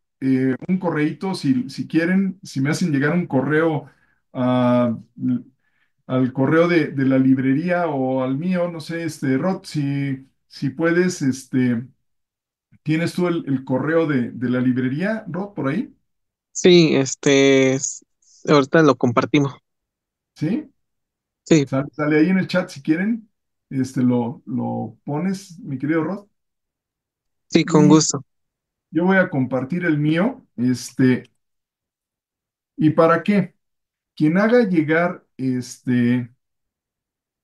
un correíto, si quieren, si me hacen llegar un correo ah, al correo de la librería o al mío, no sé, Rod, si puedes, ¿tienes tú el correo de la librería, Rod, por ahí? Sí, ahorita lo compartimos. ¿Sí? Sí, Sale ahí en el chat si quieren, lo pones, mi querido Rod. sí, con Y gusto. yo voy a compartir el mío, ¿y para qué? Quien haga llegar,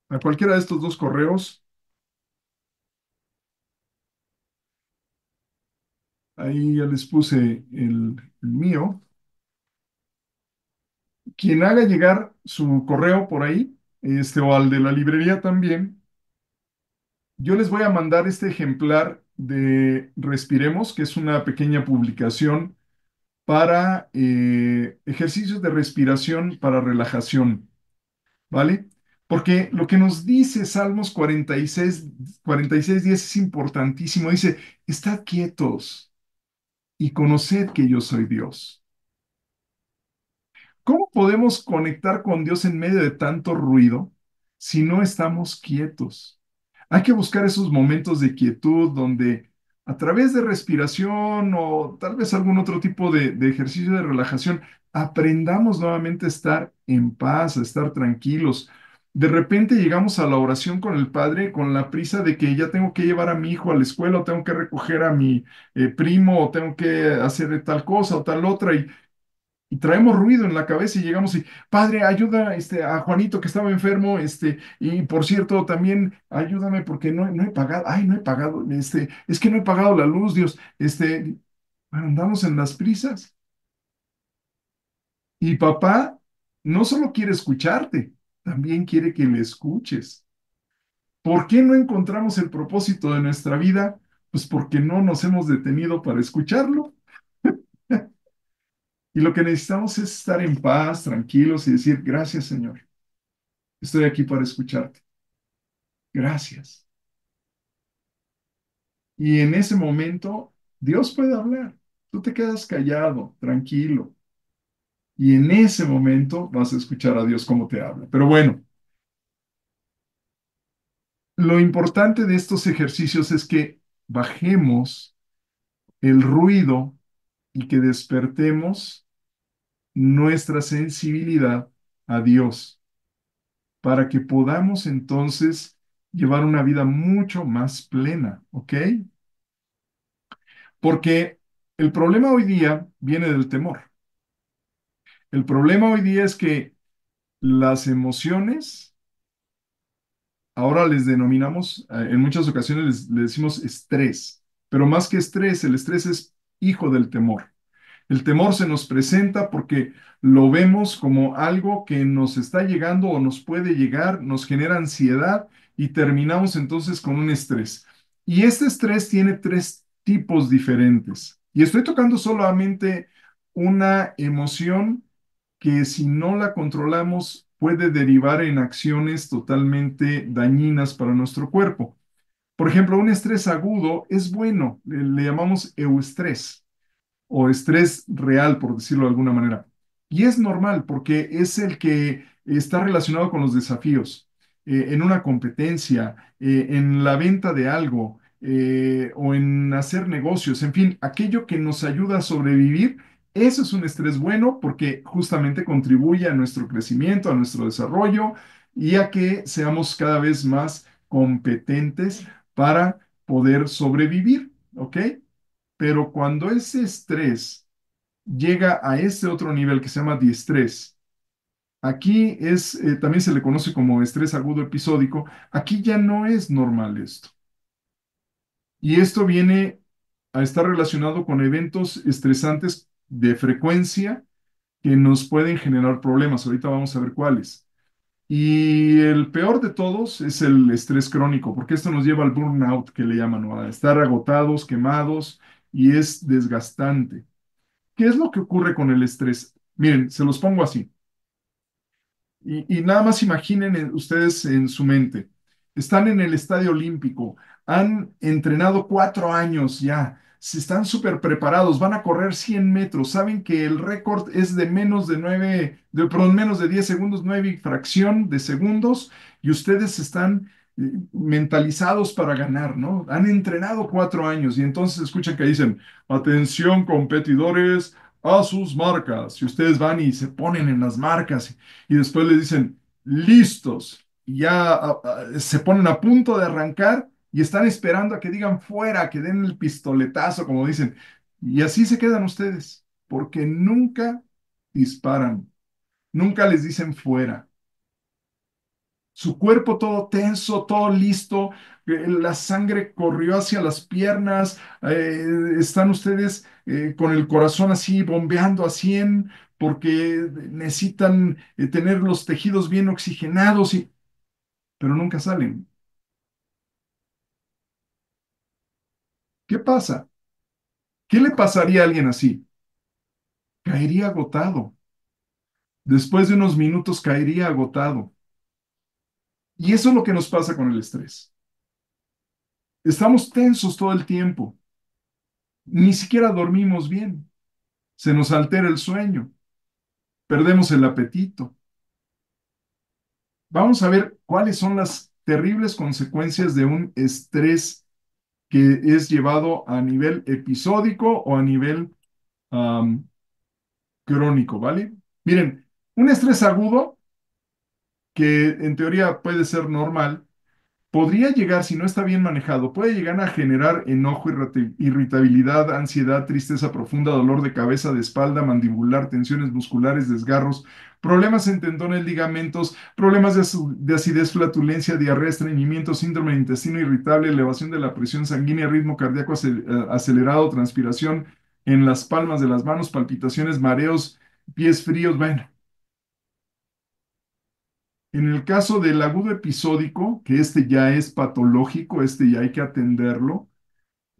a cualquiera de estos dos correos, ahí ya les puse el mío. Quien haga llegar su correo por ahí, o al de la librería también, yo les voy a mandar este ejemplar de Respiremos, que es una pequeña publicación para ejercicios de respiración para relajación, ¿vale? Porque lo que nos dice Salmos 46:10 es importantísimo. Dice, estad quietos y conoced que yo soy Dios. ¿Cómo podemos conectar con Dios en medio de tanto ruido si no estamos quietos? Hay que buscar esos momentos de quietud donde a través de respiración o tal vez algún otro tipo de ejercicio de relajación aprendamos nuevamente a estar en paz, a estar tranquilos. De repente llegamos a la oración con el Padre con la prisa de que ya tengo que llevar a mi hijo a la escuela o tengo que recoger a mi primo o tengo que hacer tal cosa o tal otra y traemos ruido en la cabeza y llegamos y, Padre, ayuda a Juanito que estaba enfermo, y por cierto, también ayúdame porque no he pagado, ay, no he pagado, es que no he pagado la luz, Dios, bueno, andamos en las prisas. Y papá no solo quiere escucharte, también quiere que le escuches. ¿Por qué no encontramos el propósito de nuestra vida? Pues porque no nos hemos detenido para escucharlo. Y lo que necesitamos es estar en paz, tranquilos y decir, gracias, Señor. Estoy aquí para escucharte. Gracias. Y en ese momento, Dios puede hablar. Tú te quedas callado, tranquilo. Y en ese momento vas a escuchar a Dios cómo te habla. Pero bueno, lo importante de estos ejercicios es que bajemos el ruido y que despertemos nuestra sensibilidad a Dios para que podamos entonces llevar una vida mucho más plena, ¿ok? Porque el problema hoy día viene del temor. El problema hoy día es que las emociones, ahora les denominamos, en muchas ocasiones le decimos estrés, pero más que estrés, el estrés es hijo del temor. El temor se nos presenta porque lo vemos como algo que nos está llegando o nos puede llegar, nos genera ansiedad y terminamos entonces con un estrés. Y este estrés tiene tres tipos diferentes. Y estoy tocando solamente una emoción que si no la controlamos puede derivar en acciones totalmente dañinas para nuestro cuerpo. Por ejemplo, un estrés agudo es bueno, le llamamos eustrés. o estrés real, por decirlo de alguna manera. Y es normal porque es el que está relacionado con los desafíos, en una competencia, en la venta de algo, o en hacer negocios, en fin, aquello que nos ayuda a sobrevivir. Eso es un estrés bueno porque justamente contribuye a nuestro crecimiento, a nuestro desarrollo y a que seamos cada vez más competentes para poder sobrevivir, ¿ok? Pero cuando ese estrés llega a ese otro nivel que se llama diestrés, aquí también se le conoce como estrés agudo episódico, aquí ya no es normal esto. Y esto viene a estar relacionado con eventos estresantes de frecuencia que nos pueden generar problemas. Ahorita vamos a ver cuáles. Y el peor de todos es el estrés crónico, porque esto nos lleva al burnout, que le llaman, ¿no? A estar agotados, quemados, y es desgastante. ¿Qué es lo que ocurre con el estrés? Miren, se los pongo así. Y nada más imaginen ustedes en su mente. Están en el Estadio Olímpico, han entrenado 4 años ya, están súper preparados, van a correr 100 metros, saben que el récord es de menos de 9, perdón, menos de 10 segundos, 9 y fracción de segundos, y ustedes están mentalizados para ganar, ¿no? Han entrenado 4 años y entonces escuchan que dicen, atención competidores, a sus marcas, y ustedes van y se ponen en las marcas y después les dicen, listos, y ya se ponen a punto de arrancar y están esperando a que digan fuera, que den el pistoletazo, como dicen. Y así se quedan ustedes, porque nunca disparan, nunca les dicen fuera. Su cuerpo todo tenso, todo listo, la sangre corrió hacia las piernas, están ustedes con el corazón así bombeando a 100 porque necesitan tener los tejidos bien oxigenados, pero nunca salen. ¿Qué pasa? ¿Qué le pasaría a alguien así? Caería agotado. Después de unos minutos caería agotado. Y eso es lo que nos pasa con el estrés. Estamos tensos todo el tiempo. Ni siquiera dormimos bien. Se nos altera el sueño. Perdemos el apetito. Vamos a ver cuáles son las terribles consecuencias de un estrés que es llevado a nivel episódico o a nivel am, crónico, ¿vale? Miren, un estrés agudo, que en teoría puede ser normal, podría llegar, si no está bien manejado, puede llegar a generar enojo, irritabilidad, ansiedad, tristeza profunda, dolor de cabeza, de espalda, mandibular, tensiones musculares, desgarros, problemas en tendones, ligamentos, problemas de acidez, flatulencia, diarrea, estreñimiento, síndrome de intestino irritable, elevación de la presión sanguínea, ritmo cardíaco acelerado, transpiración en las palmas de las manos, palpitaciones, mareos, pies fríos, bueno. En el caso del agudo episódico, que este ya es patológico, este ya hay que atenderlo,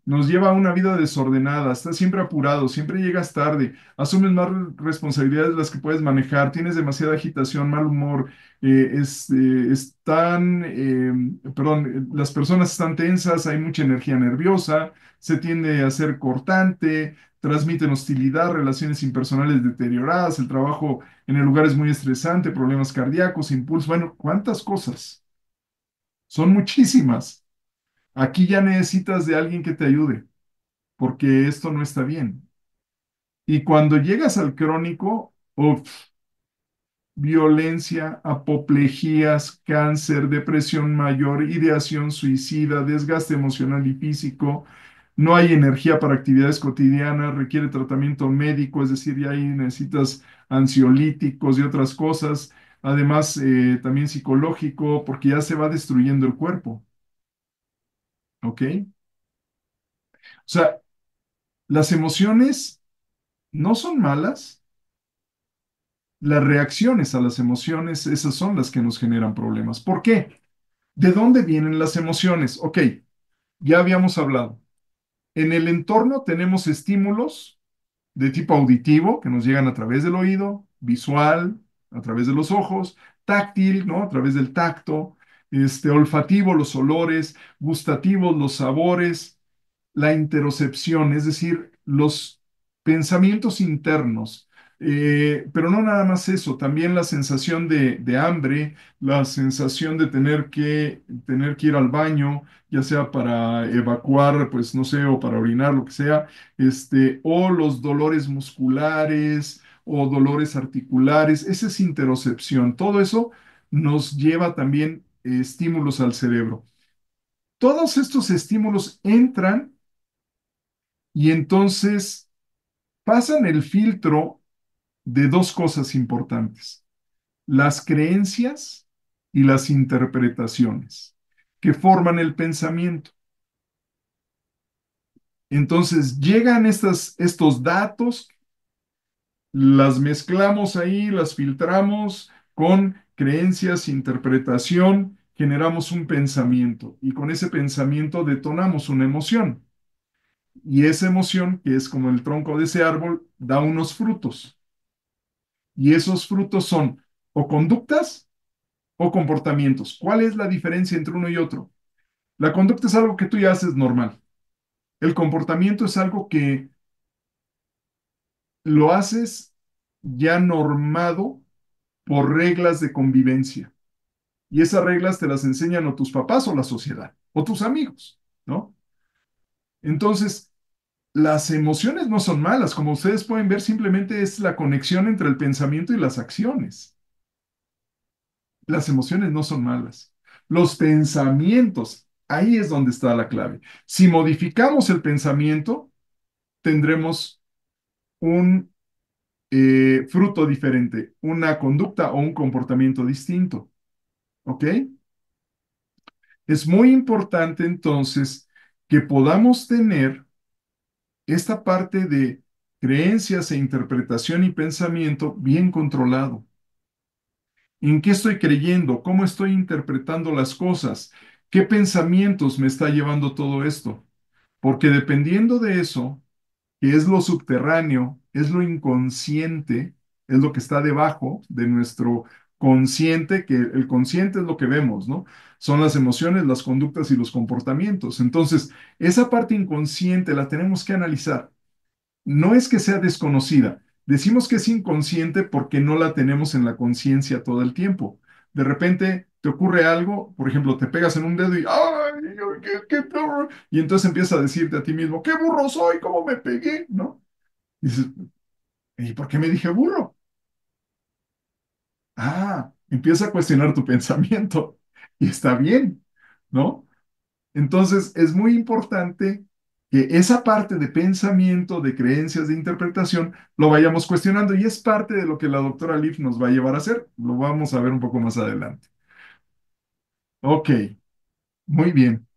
nos lleva a una vida desordenada, estás siempre apurado, siempre llegas tarde, asumes más responsabilidades de las que puedes manejar, tienes demasiada agitación, mal humor, perdón, las personas están tensas, hay mucha energía nerviosa, se tiende a ser cortante, transmiten hostilidad, relaciones impersonales deterioradas, el trabajo en el lugar es muy estresante, problemas cardíacos, impulso, bueno, ¿cuántas cosas? Son muchísimas. Aquí ya necesitas de alguien que te ayude porque esto no está bien. Y cuando llegas al crónico, uf, violencia, apoplejías, cáncer, depresión mayor, ideación suicida, desgaste emocional y físico, no hay energía para actividades cotidianas, requiere tratamiento médico, es decir, ya ahí necesitas ansiolíticos y otras cosas, además también psicológico, porque ya se va destruyendo el cuerpo, ¿ok? O sea, las emociones no son malas. Las reacciones a las emociones, esas son las que nos generan problemas. ¿Por qué? ¿De dónde vienen las emociones? Ok, ya habíamos hablado. En el entorno tenemos estímulos de tipo auditivo que nos llegan a través del oído, visual, a través de los ojos, táctil, ¿no? A través del tacto, olfativo, los olores, gustativos, los sabores, la interocepción, es decir, los pensamientos internos. Pero no nada más eso, también la sensación de hambre, la sensación de tener que ir al baño, ya sea para evacuar, pues no sé, o para orinar, lo que sea, o los dolores musculares o dolores articulares, esa es interocepción. Todo eso nos lleva también estímulos al cerebro. Todos estos estímulos entran y entonces pasan el filtro de dos cosas importantes: las creencias y las interpretaciones que forman el pensamiento. Entonces llegan estos datos, las mezclamos ahí, las filtramos con creencias, interpretación, generamos un pensamiento y con ese pensamiento detonamos una emoción. Y esa emoción, que es como el tronco de ese árbol, da unos frutos. Y esos frutos son o conductas o comportamientos. ¿Cuál es la diferencia entre uno y otro? La conducta es algo que tú ya haces normal. El comportamiento es algo que lo haces ya normado por reglas de convivencia. Y esas reglas te las enseñan o tus papás o la sociedad o tus amigos, ¿no? Entonces, las emociones no son malas. Como ustedes pueden ver, simplemente es la conexión entre el pensamiento y las acciones. Las emociones no son malas. Los pensamientos, ahí es donde está la clave. Si modificamos el pensamiento, tendremos un fruto diferente, una conducta o un comportamiento distinto. ¿Ok? Es muy importante entonces que podamos tener esta parte de creencias e interpretación y pensamiento bien controlado. ¿En qué estoy creyendo? ¿Cómo estoy interpretando las cosas? ¿Qué pensamientos me está llevando todo esto? Porque dependiendo de eso, que es lo subterráneo, es lo inconsciente, es lo que está debajo de nuestro consciente, que el consciente es lo que vemos, ¿no? Son las emociones, las conductas y los comportamientos. Entonces, esa parte inconsciente la tenemos que analizar. No es que sea desconocida. Decimos que es inconsciente porque no la tenemos en la conciencia todo el tiempo. De repente te ocurre algo, por ejemplo, te pegas en un dedo y ¡ay! ¡Qué burro! Y entonces empiezas a decirte a ti mismo, ¡qué burro soy! ¿Cómo me pegué? ¿No? Y dices, ¿y por qué me dije burro? Ah, empieza a cuestionar tu pensamiento y está bien, ¿no? Entonces, es muy importante que esa parte de pensamiento, de creencias, de interpretación, lo vayamos cuestionando y es parte de lo que la doctora Leaf nos va a llevar a hacer. Lo vamos a ver un poco más adelante. Ok, muy bien.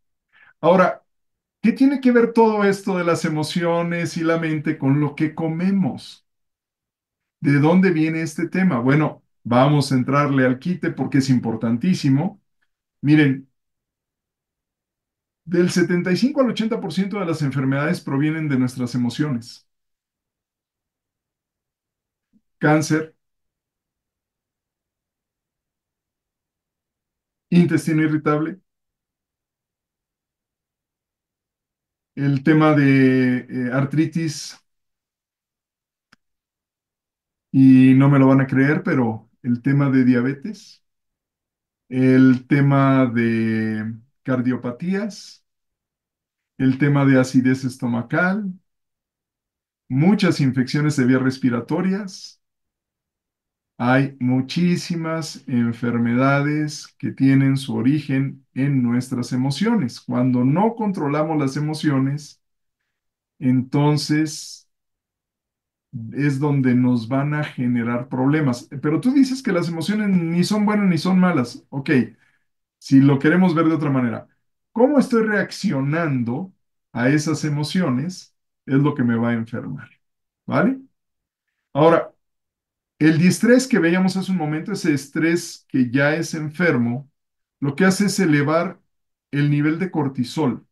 Ahora, ¿qué tiene que ver todo esto de las emociones y la mente con lo que comemos? ¿De dónde viene este tema? Bueno, vamos a entrarle al quite porque es importantísimo. Miren, del 75 al 80% de las enfermedades provienen de nuestras emociones. Cáncer, intestino irritable, el tema de artritis, y no me lo van a creer, pero el tema de diabetes, el tema de cardiopatías, el tema de acidez estomacal, muchas infecciones de vías respiratorias. Hay muchísimas enfermedades que tienen su origen en nuestras emociones. Cuando no controlamos las emociones, entonces es donde nos van a generar problemas. Pero tú dices que las emociones ni son buenas ni son malas. Ok, si lo queremos ver de otra manera, ¿cómo estoy reaccionando a esas emociones? Es lo que me va a enfermar. ¿Vale? Ahora, el distrés que veíamos hace un momento, ese estrés que ya es enfermo, lo que hace es elevar el nivel de cortisol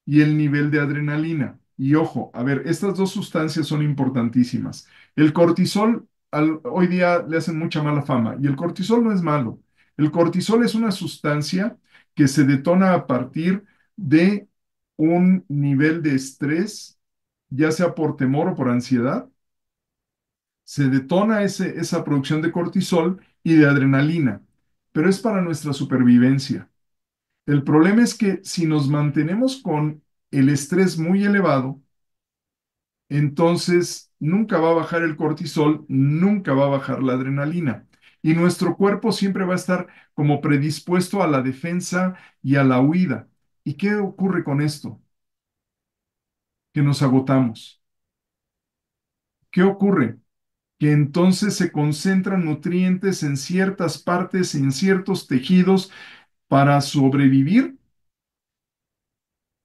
y el nivel de adrenalina. Y ojo, a ver, estas dos sustancias son importantísimas. El cortisol hoy día le hacen mucha mala fama y el cortisol no es malo. El cortisol es una sustancia que se detona a partir de un nivel de estrés ya sea por temor o por ansiedad, se detona esa producción de cortisol y de adrenalina, pero es para nuestra supervivencia. El problema es que si nos mantenemos con el estrés muy elevado, entonces nunca va a bajar el cortisol, nunca va a bajar la adrenalina. Y nuestro cuerpo siempre va a estar como predispuesto a la defensa y a la huida. ¿Y qué ocurre con esto? Que nos agotamos. ¿Qué ocurre? Que entonces se concentran nutrientes en ciertas partes, en ciertos tejidos para sobrevivir,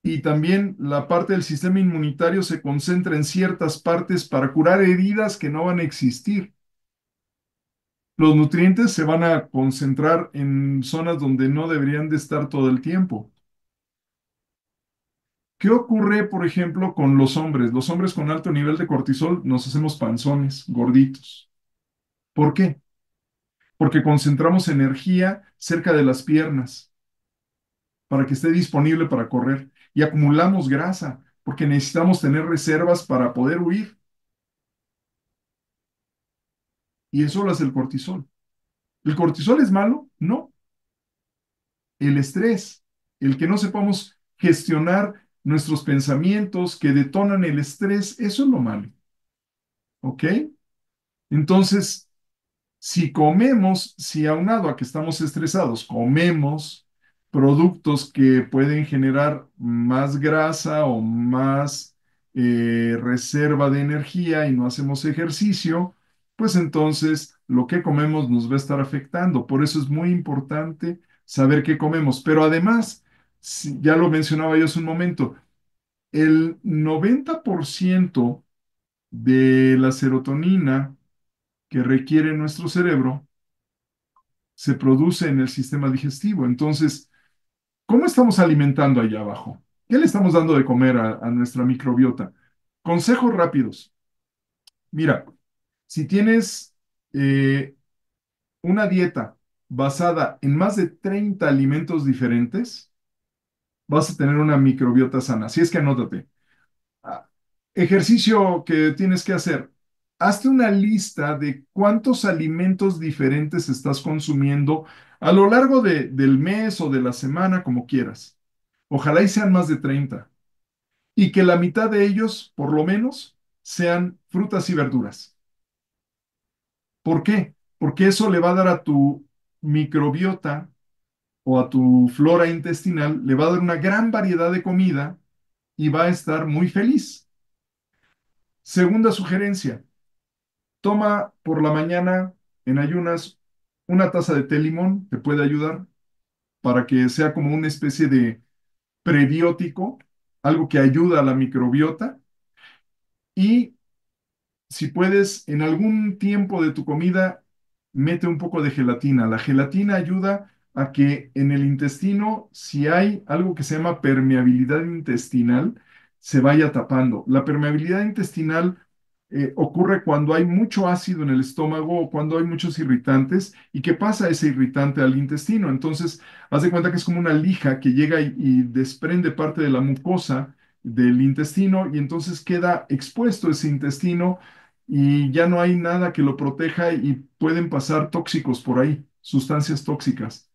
y también la parte del sistema inmunitario se concentra en ciertas partes para curar heridas que no van a existir. Los nutrientes se van a concentrar en zonas donde no deberían de estar todo el tiempo. ¿Qué ocurre, por ejemplo, con los hombres? Los hombres con alto nivel de cortisol nos hacemos panzones, gorditos. ¿Por qué? Porque concentramos energía cerca de las piernas para que esté disponible para correr y acumulamos grasa porque necesitamos tener reservas para poder huir, y eso lo hace el cortisol. ¿El cortisol es malo? No. El estrés, el que no sepamos gestionar nuestros pensamientos que detonan el estrés, eso es lo malo. ¿Ok? Entonces, si comemos, si aunado a que estamos estresados, comemos productos que pueden generar más grasa o más reserva de energía y no hacemos ejercicio, pues entonces lo que comemos nos va a estar afectando. Por eso es muy importante saber qué comemos. Pero además, ya lo mencionaba yo hace un momento, el 90% de la serotonina que requiere nuestro cerebro se produce en el sistema digestivo. Entonces, ¿cómo estamos alimentando allá abajo? ¿Qué le estamos dando de comer a nuestra microbiota? Consejos rápidos. Mira, si tienes eh, una dieta basada en más de 30 alimentos diferentes, vas a tener una microbiota sana. Así es que anótate. Ah, Ejercicio que tienes que hacer. Hazte una lista de cuántos alimentos diferentes estás consumiendo a lo largo del mes o de la semana, como quieras. Ojalá y sean más de 30. Y que la mitad de ellos, por lo menos, sean frutas y verduras. ¿Por qué? Porque eso le va a dar a tu microbiota o a tu flora intestinal, le va a dar una gran variedad de comida y va a estar muy feliz. Segunda sugerencia. Toma por la mañana en ayunas una taza de té limón, te puede ayudar para que sea como una especie de prebiótico, algo que ayuda a la microbiota. Y si puedes, en algún tiempo de tu comida, mete un poco de gelatina. La gelatina ayuda a que en el intestino, si hay algo que se llama permeabilidad intestinal, se vaya tapando. La permeabilidad intestinal ocurre cuando hay mucho ácido en el estómago o cuando hay muchos irritantes. ¿Y qué pasa ese irritante al intestino? Entonces, haz de cuenta que es como una lija que llega y desprende parte de la mucosa del intestino, y entonces queda expuesto ese intestino y ya no hay nada que lo proteja y pueden pasar tóxicos por ahí, sustancias tóxicas.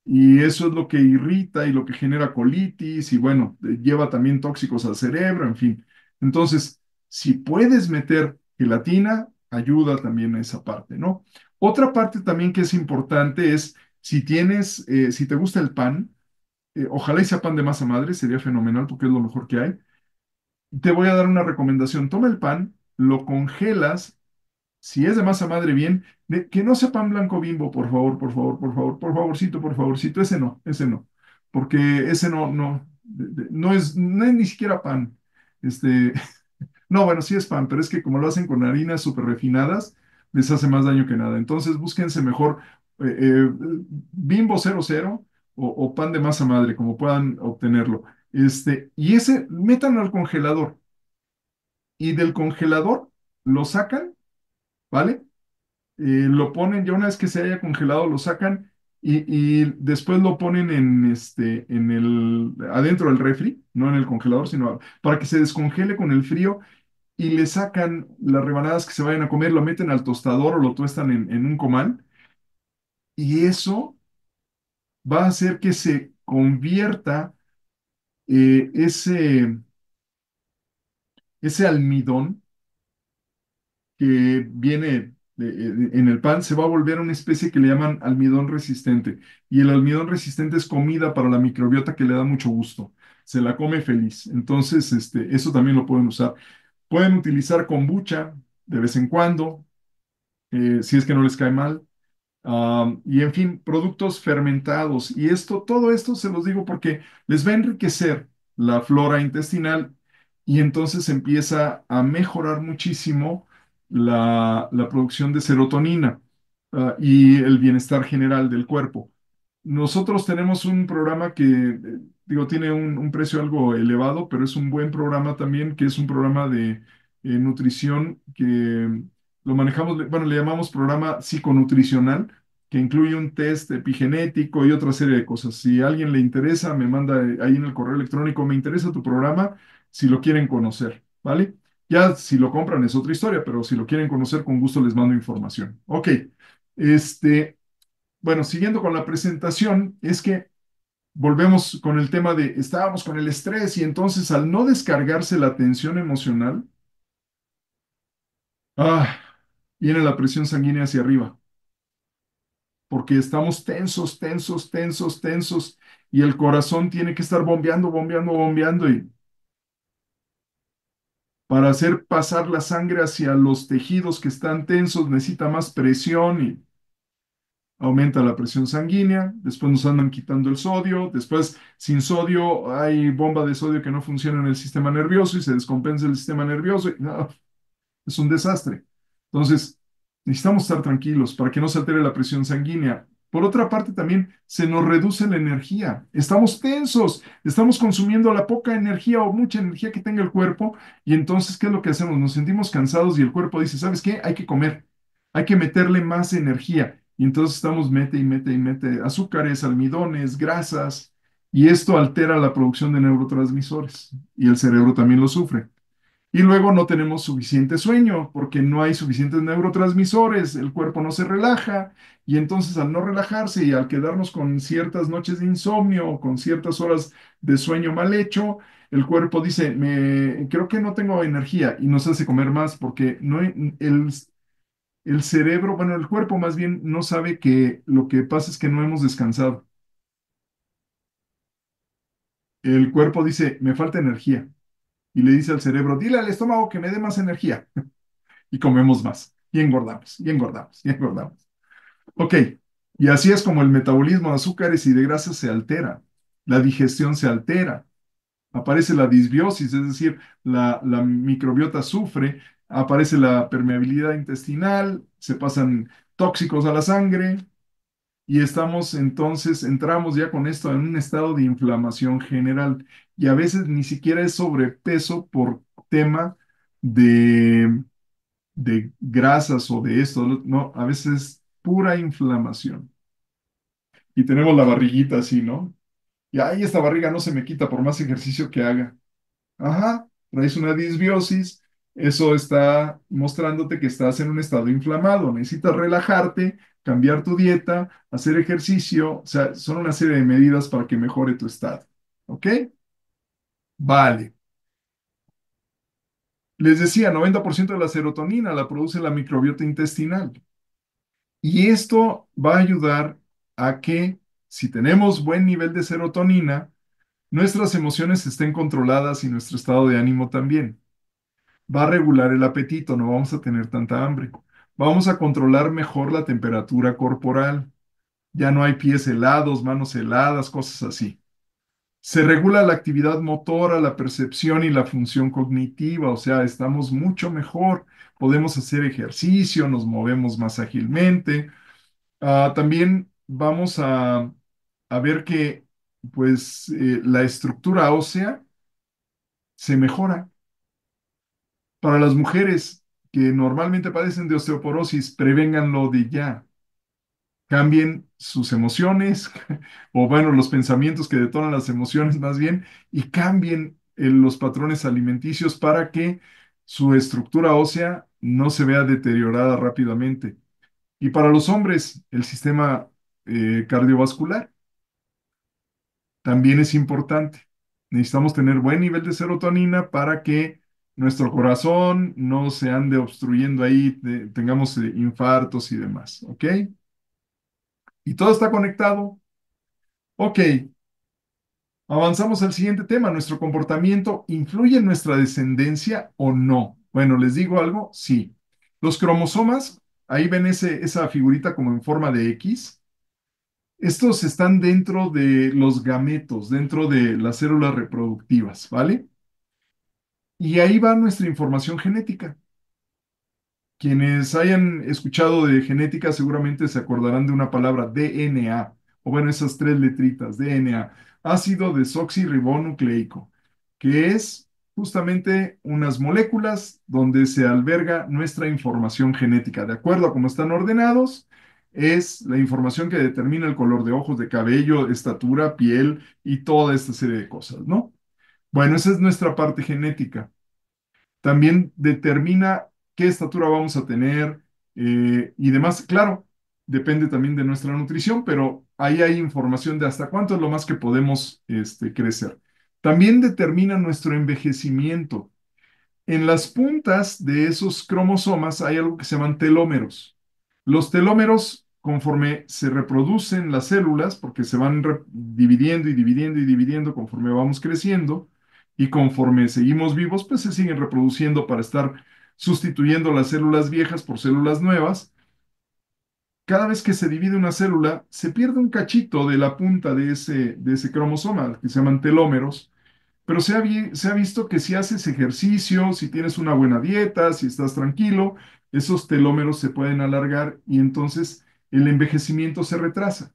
Y eso es lo que irrita y lo que genera colitis y bueno, lleva también tóxicos al cerebro, en fin. Entonces, si puedes meter gelatina, ayuda también a esa parte, ¿no? Otra parte también que es importante es si te gusta el pan, ojalá y sea pan de masa madre, sería fenomenal porque es lo mejor que hay. Te voy a dar una recomendación. Toma el pan, lo congelas. Si es de masa madre, bien. Que no sea pan blanco Bimbo, por favor, por favor, por favor, por favorcito. Ese no. Porque ese no es ni siquiera pan. Este, no, bueno, sí es pan, pero es que como lo hacen con harinas súper refinadas, les hace más daño que nada. Entonces, búsquense mejor Bimbo 00 o pan de masa madre, como puedan obtenerlo. Y ese, métanlo al congelador. Y del congelador lo sacan, ¿vale? Lo ponen, ya una vez que se haya congelado, lo sacan y después lo ponen adentro del refri, no en el congelador, sino para que se descongele con el frío y le sacan las rebanadas que se vayan a comer, lo meten al tostador o lo tuestan en un comal y eso va a hacer que se convierta ese almidón que viene en el pan, se va a volver una especie que le llaman almidón resistente. Y el almidón resistente es comida para la microbiota que le da mucho gusto. Se la come feliz. Entonces, eso también lo pueden usar. Pueden utilizar kombucha de vez en cuando, si es que no les cae mal. Y en fin, productos fermentados. Y esto, todo esto se los digo porque les va a enriquecer la flora intestinal y entonces empieza a mejorar muchísimo la producción de serotonina, y el bienestar general del cuerpo. Nosotros tenemos un programa que, digo, tiene un precio algo elevado, pero es un buen programa también, que es un programa de nutrición que lo manejamos, bueno, le llamamos programa psiconutricional, que incluye un test epigenético y otra serie de cosas. Si a alguien le interesa, me manda ahí en el correo electrónico, me interesa tu programa, si lo quieren conocer, ¿vale? Ya si lo compran es otra historia, pero si lo quieren conocer, con gusto les mando información. Ok, este, bueno, siguiendo con la presentación, es que volvemos con el tema de, estábamos con el estrés y entonces al no descargarse la tensión emocional, ah, viene la presión sanguínea hacia arriba, porque estamos tensos, tensos, tensos, tensos, y el corazón tiene que estar bombeando, bombeando, bombeando, y para hacer pasar la sangre hacia los tejidos que están tensos necesita más presión y aumenta la presión sanguínea, después nos andan quitando el sodio, después sin sodio hay bomba de sodio que no funciona en el sistema nervioso y se descompensa el sistema nervioso y no, es un desastre. Entonces, necesitamos estar tranquilos para que no se altere la presión sanguínea. Por otra parte, también se nos reduce la energía. Estamos tensos, estamos consumiendo la poca energía o mucha energía que tenga el cuerpo y entonces, ¿qué es lo que hacemos? Nos sentimos cansados y el cuerpo dice, ¿sabes qué? Hay que comer, hay que meterle más energía. Y entonces estamos mete y mete y mete azúcares, almidones, grasas, y esto altera la producción de neurotransmisores y el cerebro también lo sufre. Y luego no tenemos suficiente sueño porque no hay suficientes neurotransmisores, el cuerpo no se relaja y entonces al no relajarse y al quedarnos con ciertas noches de insomnio o con ciertas horas de sueño mal hecho, el cuerpo dice, creo que no tengo energía y nos hace comer más porque no, el cerebro, bueno, el cuerpo más bien no sabe que lo que pasa es que no hemos descansado. El cuerpo dice, me falta energía y le dice al cerebro, dile al estómago que me dé más energía. Y comemos más, y engordamos, y engordamos, y engordamos. Ok, y así es como el metabolismo de azúcares y de grasas se altera, la digestión se altera, aparece la disbiosis, es decir, la microbiota sufre, aparece la permeabilidad intestinal, se pasan tóxicos a la sangre y estamos entonces, entramos ya con esto en un estado de inflamación general y a veces ni siquiera es sobrepeso por tema de grasas o de esto, no, a veces es pura inflamación. Y tenemos la barriguita así, ¿no? Y ahí esta barriga no se me quita por más ejercicio que haga. Ajá, traes una disbiosis, eso está mostrándote que estás en un estado inflamado, necesitas relajarte, cambiar tu dieta, hacer ejercicio, o sea, son una serie de medidas para que mejore tu estado. ¿Ok? Vale. Les decía, 90% de la serotonina la produce la microbiota intestinal. Y esto va a ayudar a que si tenemos buen nivel de serotonina, nuestras emociones estén controladas y nuestro estado de ánimo también. Va a regular el apetito, no vamos a tener tanta hambre. Vamos a controlar mejor la temperatura corporal. Ya no hay pies helados, manos heladas, cosas así. Se regula la actividad motora, la percepción y la función cognitiva, o sea, estamos mucho mejor. Podemos hacer ejercicio, nos movemos más ágilmente. También vamos a ver que pues la estructura ósea se mejora. Para las mujeres que normalmente padecen de osteoporosis, prevénganlo de ya. cambien sus emociones, o bueno, los pensamientos que detonan las emociones más bien, y cambien los patrones alimenticios para que su estructura ósea no se vea deteriorada rápidamente. Y para los hombres, el sistema cardiovascular también es importante. Necesitamos tener buen nivel de serotonina para que nuestro corazón no se ande obstruyendo ahí, tengamos infartos y demás, ¿ok? Y todo está conectado. Ok, avanzamos al siguiente tema. ¿Nuestro comportamiento influye en nuestra descendencia o no? Bueno, les digo algo, sí. Los cromosomas, ahí ven esa figurita como en forma de X. Estos están dentro de los gametos, dentro de las células reproductivas, ¿vale? Y ahí va nuestra información genética. Quienes hayan escuchado de genética seguramente se acordarán de una palabra DNA, o bueno, esas tres letritas, DNA, ácido desoxirribonucleico, que es justamente unas moléculas donde se alberga nuestra información genética. De acuerdo a cómo están ordenados, es la información que determina el color de ojos, de cabello, estatura, piel y toda esta serie de cosas, ¿no? Bueno, esa es nuestra parte genética. También determina qué estatura vamos a tener y demás. Claro, depende también de nuestra nutrición, pero ahí hay información de hasta cuánto es lo más que podemos crecer. También determina nuestro envejecimiento. En las puntas de esos cromosomas hay algo que se llaman telómeros. Los telómeros, conforme se reproducen las células, porque se van dividiendo y dividiendo y dividiendo conforme vamos creciendo, y conforme seguimos vivos, pues se siguen reproduciendo para estar sustituyendo las células viejas por células nuevas. Cada vez que se divide una célula, se pierde un cachito de la punta de ese cromosoma, que se llaman telómeros. Pero se ha visto que si haces ejercicio, si tienes una buena dieta, si estás tranquilo, esos telómeros se pueden alargar y entonces el envejecimiento se retrasa.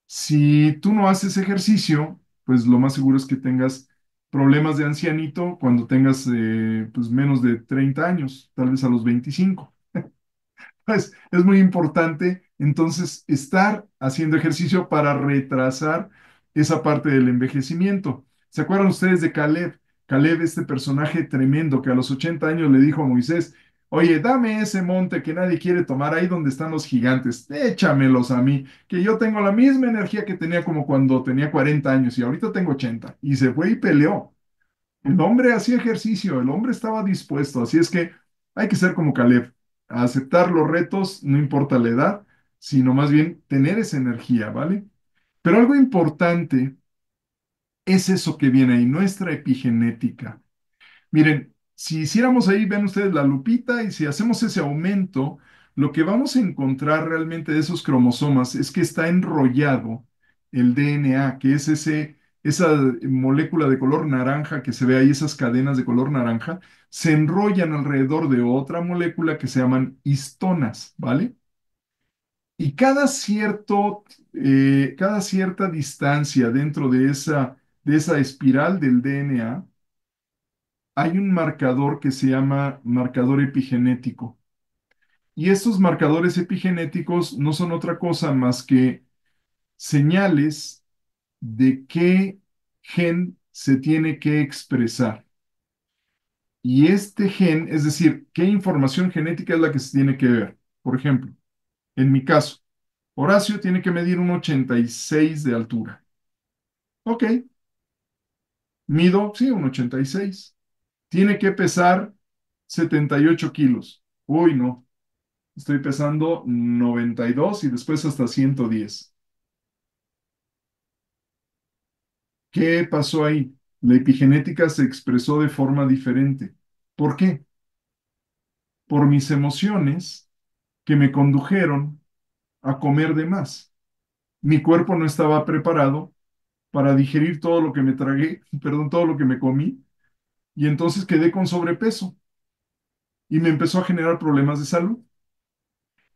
Si tú no haces ejercicio, pues lo más seguro es que tengas problemas de ancianito cuando tengas pues menos de 30 años, tal vez a los 25. Pues es muy importante entonces estar haciendo ejercicio para retrasar esa parte del envejecimiento. ¿Se acuerdan ustedes de Caleb? Caleb, este personaje tremendo que a los 80 años le dijo a Moisés, oye, dame ese monte que nadie quiere tomar ahí donde están los gigantes, échamelos a mí, que yo tengo la misma energía que tenía como cuando tenía 40 años y ahorita tengo 80. Y se fue y peleó. El hombre hacía ejercicio, el hombre estaba dispuesto, así es que hay que ser como Caleb, a aceptar los retos, no importa la edad, sino más bien tener esa energía, ¿vale? Pero algo importante es eso que viene ahí, nuestra epigenética. Miren, si hiciéramos ahí, ven ustedes la lupita y si hacemos ese aumento, lo que vamos a encontrar realmente de esos cromosomas es que está enrollado el DNA, que es esa molécula de color naranja que se ve ahí, esas cadenas de color naranja, se enrollan alrededor de otra molécula que se llaman histonas, ¿vale? Y cada cierta distancia dentro de esa espiral del DNA, hay un marcador que se llama marcador epigenético. Y estos marcadores epigenéticos no son otra cosa más que señales de qué gen se tiene que expresar. Y este gen, es decir, qué información genética es la que se tiene que ver. Por ejemplo, en mi caso, Horacio tiene que medir un 86 de altura. Ok, mido, sí, un 86. Tiene que pesar 78 kilos. Uy, no. Estoy pesando 92 y después hasta 110. ¿Qué pasó ahí? La epigenética se expresó de forma diferente. ¿Por qué? Por mis emociones que me condujeron a comer de más. Mi cuerpo no estaba preparado para digerir todo lo que me tragué, perdón, todo lo que me comí, y entonces quedé con sobrepeso y me empezó a generar problemas de salud.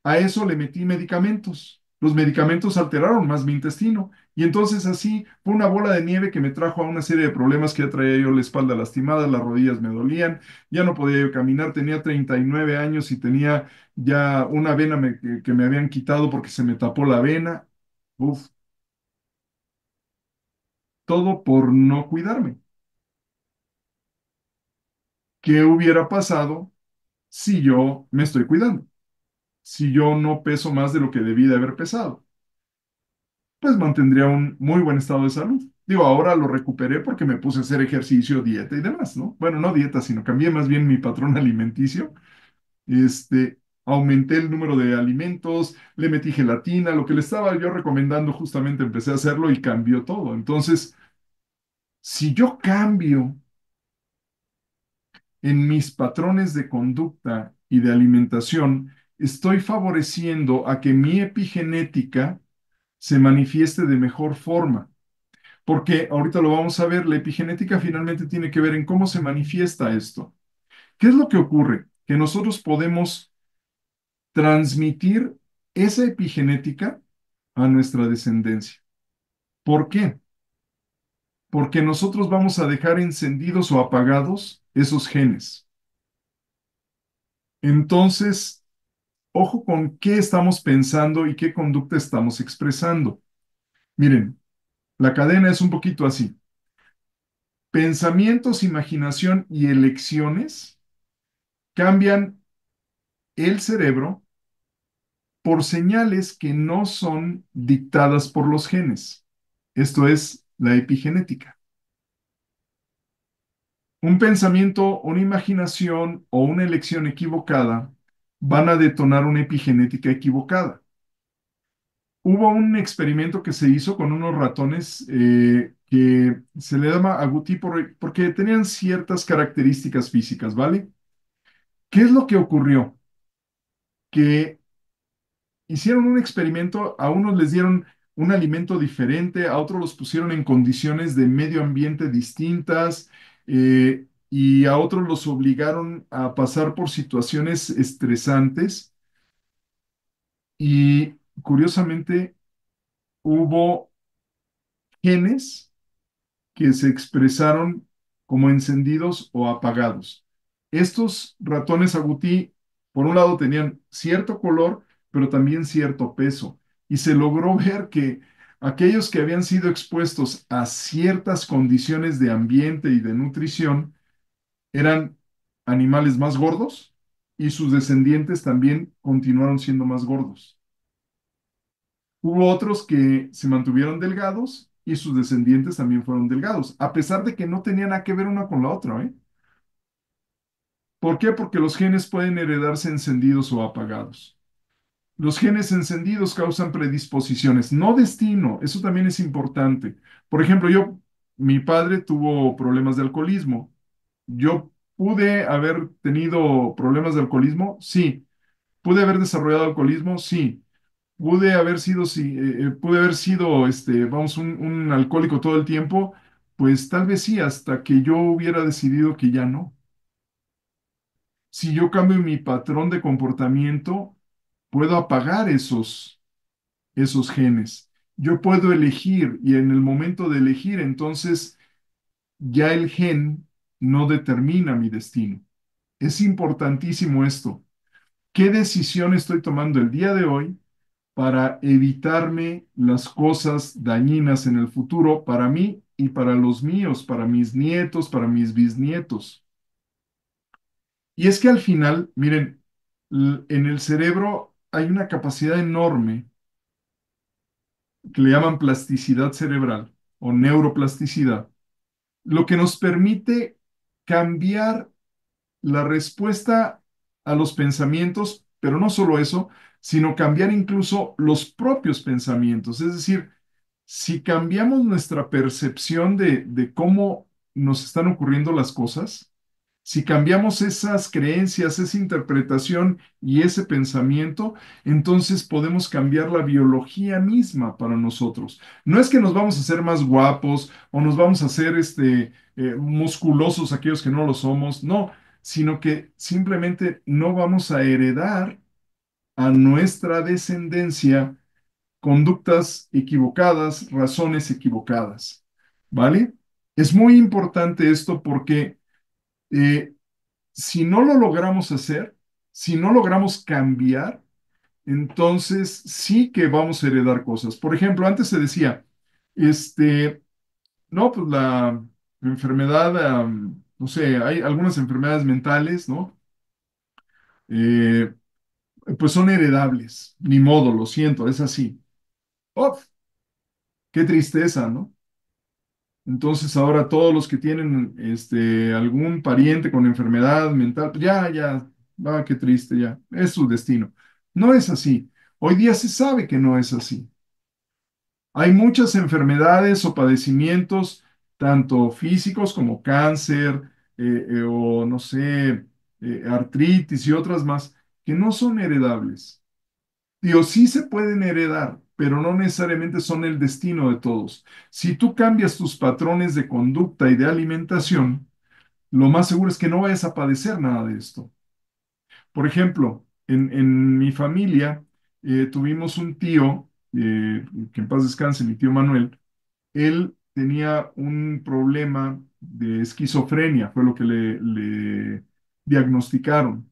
A eso le metí medicamentos. Los medicamentos alteraron más mi intestino Y entonces así fue una bola de nieve que me trajo a una serie de problemas que ya traía yo la espalda lastimada, las rodillas me dolían, ya no podía yo caminar, tenía 39 años y tenía ya una vena que me habían quitado porque se me tapó la vena. Uf, todo por no cuidarme. ¿Qué hubiera pasado si yo me estoy cuidando? Si yo no peso más de lo que debí de haber pesado, pues mantendría un muy buen estado de salud. Digo, ahora lo recuperé porque me puse a hacer ejercicio, dieta y demás, ¿no? Bueno, no dieta, sino cambié más bien mi patrón alimenticio. Aumenté el número de alimentos, le metí gelatina, lo que le estaba yo recomendando, justamente empecé a hacerlo y cambió todo. Entonces, si yo cambio en mis patrones de conducta y de alimentación, estoy favoreciendo a que mi epigenética se manifieste de mejor forma. Porque ahorita lo vamos a ver, la epigenética finalmente tiene que ver en cómo se manifiesta esto. ¿Qué es lo que ocurre? Que nosotros podemos transmitir esa epigenética a nuestra descendencia. ¿Por qué? Porque nosotros vamos a dejar encendidos o apagados esos genes. Entonces, ojo con qué estamos pensando y qué conducta estamos expresando. Miren, la cadena es un poquito así. Pensamientos, imaginación y elecciones cambian el cerebro por señales que no son dictadas por los genes. Esto es la epigenética. Un pensamiento, una imaginación o una elección equivocada van a detonar una epigenética equivocada. Hubo un experimento que se hizo con unos ratones que se le llama agouti porque tenían ciertas características físicas, ¿vale? ¿Qué es lo que ocurrió? Que hicieron un experimento, a unos les dieron un alimento diferente, a otros los pusieron en condiciones de medio ambiente distintas, y a otros los obligaron a pasar por situaciones estresantes y curiosamente hubo genes que se expresaron como encendidos o apagados. Estos ratones agutí, por un lado, tenían cierto color, pero también cierto peso. Y se logró ver que aquellos que habían sido expuestos a ciertas condiciones de ambiente y de nutrición eran animales más gordos y sus descendientes también continuaron siendo más gordos. Hubo otros que se mantuvieron delgados y sus descendientes también fueron delgados, a pesar de que no tenían nada que ver una con la otra, ¿eh? ¿Por qué? Porque los genes pueden heredarse encendidos o apagados. Los genes encendidos causan predisposiciones, no destino, eso también es importante. Por ejemplo, mi padre tuvo problemas de alcoholismo. ¿Yo pude haber tenido problemas de alcoholismo? Sí. ¿Pude haber desarrollado alcoholismo? Sí. Pude haber sido, sí, pude haber sido, vamos, un alcohólico todo el tiempo, pues tal vez sí, hasta que yo hubiera decidido que ya no. Si yo cambio mi patrón de comportamiento, puedo apagar esos genes. Yo puedo elegir y en el momento de elegir, entonces ya el gen no determina mi destino. Es importantísimo esto. ¿Qué decisión estoy tomando el día de hoy para evitarme las cosas dañinas en el futuro para mí y para los míos, para mis nietos, para mis bisnietos? Y es que al final, miren, en el cerebro hay una capacidad enorme que le llaman plasticidad cerebral o neuroplasticidad, lo que nos permite cambiar la respuesta a los pensamientos, pero no solo eso, sino cambiar incluso los propios pensamientos. Es decir, si cambiamos nuestra percepción de cómo nos están ocurriendo las cosas, si cambiamos esas creencias, esa interpretación y ese pensamiento, entonces podemos cambiar la biología misma para nosotros. No es que nos vamos a hacer más guapos o nos vamos a hacer musculosos aquellos que no lo somos, no, sino que simplemente no vamos a heredar a nuestra descendencia conductas equivocadas, razones equivocadas, ¿vale? Es muy importante esto porque eh, si no lo logramos hacer, si no logramos cambiar, entonces sí que vamos a heredar cosas. Por ejemplo, antes se decía, este, no, pues la enfermedad, no sé, hay algunas enfermedades mentales, ¿no? Eh, pues son heredables. Ni modo, lo siento, es así. ¡Oh! Qué tristeza, ¿no? Entonces ahora todos los que tienen algún pariente con enfermedad mental, pues ya, qué triste, ya, es su destino. No es así. Hoy día se sabe que no es así. Hay muchas enfermedades o padecimientos, tanto físicos como cáncer, o no sé, artritis y otras más, que no son heredables. Digo, sí se pueden heredar, pero no necesariamente son el destino de todos. Si tú cambias tus patrones de conducta y de alimentación, lo más seguro es que no vayas a padecer nada de esto. Por ejemplo, en mi familia tuvimos un tío, que en paz descanse, mi tío Manuel. Él tenía un problema de esquizofrenia, fue lo que le diagnosticaron.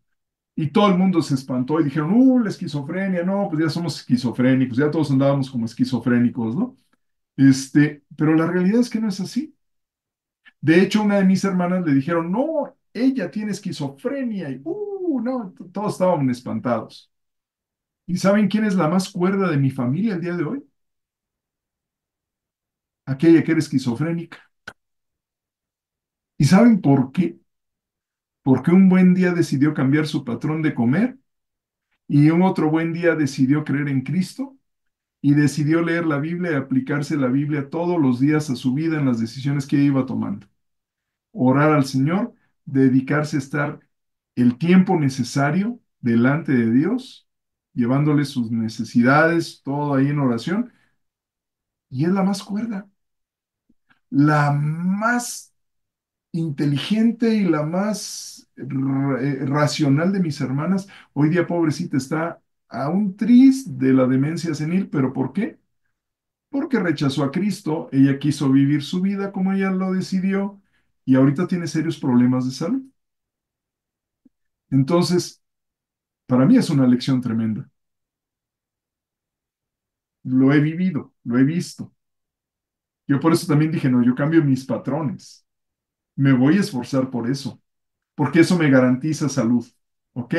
Y todo el mundo se espantó y dijeron, la esquizofrenia, no, pues ya somos esquizofrénicos, ya todos andábamos como esquizofrénicos, ¿no? Pero la realidad es que no es así. De hecho, una de mis hermanas le dijeron, no, ella tiene esquizofrenia y, no, todos estábamos espantados. ¿Y saben quién es la más cuerda de mi familia el día de hoy? Aquella que era esquizofrénica. ¿Y saben por qué? Porque un buen día decidió cambiar su patrón de comer y un otro buen día decidió creer en Cristo y decidió leer la Biblia y aplicarse la Biblia todos los días a su vida en las decisiones que iba tomando. Orar al Señor, dedicarse a estar el tiempo necesario delante de Dios, llevándole sus necesidades, todo ahí en oración, y es la más cuerda, la más inteligente y la más racional de mis hermanas. Hoy día, pobrecita, está a un tris de la demencia senil, pero ¿por qué? Porque rechazó a Cristo, ella quiso vivir su vida como ella lo decidió y ahorita tiene serios problemas de salud. Entonces, para mí es una lección tremenda. Lo he vivido, lo he visto. Yo por eso también dije, no, yo cambio mis patrones. Me voy a esforzar por eso, porque eso me garantiza salud. ¿Ok?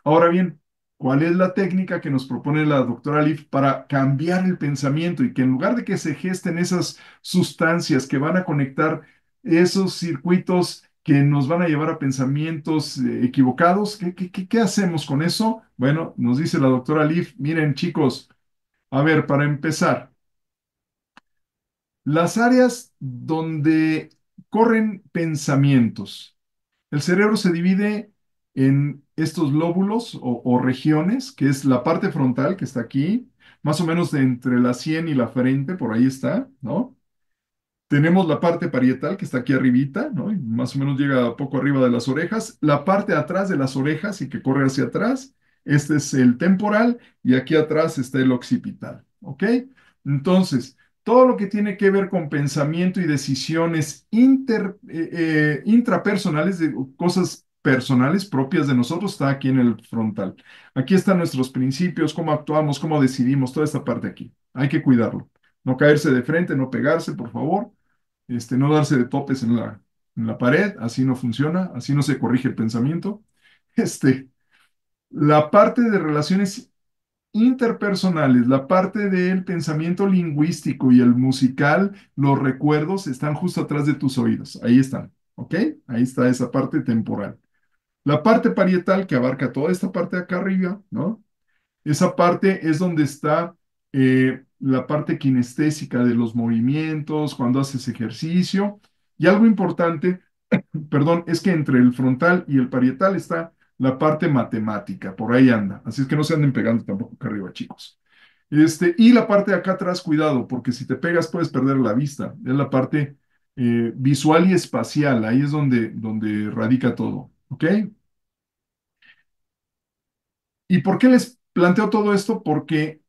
Ahora bien, ¿cuál es la técnica que nos propone la doctora Leaf para cambiar el pensamiento y que en lugar de que se gesten esas sustancias que van a conectar esos circuitos que nos van a llevar a pensamientos equivocados, ¿qué hacemos con eso? Bueno, nos dice la doctora Leaf, miren chicos, a ver, para empezar, las áreas donde corren pensamientos. El cerebro se divide en estos lóbulos o regiones, que es la parte frontal, que está aquí, más o menos de entre la sien y la frente, por ahí está, ¿no? Tenemos la parte parietal, que está aquí arribita, ¿no? Y más o menos llega poco arriba de las orejas. La parte atrás de las orejas y que corre hacia atrás. Este es el temporal y aquí atrás está el occipital, ¿ok? Entonces, todo lo que tiene que ver con pensamiento y decisiones intrapersonales, de cosas personales propias de nosotros, está aquí en el frontal. Aquí están nuestros principios, cómo actuamos, cómo decidimos, toda esta parte aquí. Hay que cuidarlo. No caerse de frente, no pegarse, por favor. No darse de topes en la pared, así no funciona, así no se corrige el pensamiento. Este, la parte de relaciones interpersonales, la parte del pensamiento lingüístico y el musical, los recuerdos están justo atrás de tus oídos, ahí están, ¿ok? Ahí está esa parte temporal. La parte parietal que abarca toda esta parte de acá arriba, ¿no? Esa parte es donde está la parte kinestésica de los movimientos, cuando haces ejercicio. Y algo importante, perdón, es que entre el frontal y el parietal está la parte matemática, por ahí anda. Así es que no se anden pegando tampoco acá arriba, chicos. Y la parte de acá atrás, cuidado, porque si te pegas puedes perder la vista. Es la parte visual y espacial, ahí es donde radica todo. ¿Ok? ¿Y por qué les planteo todo esto? Porque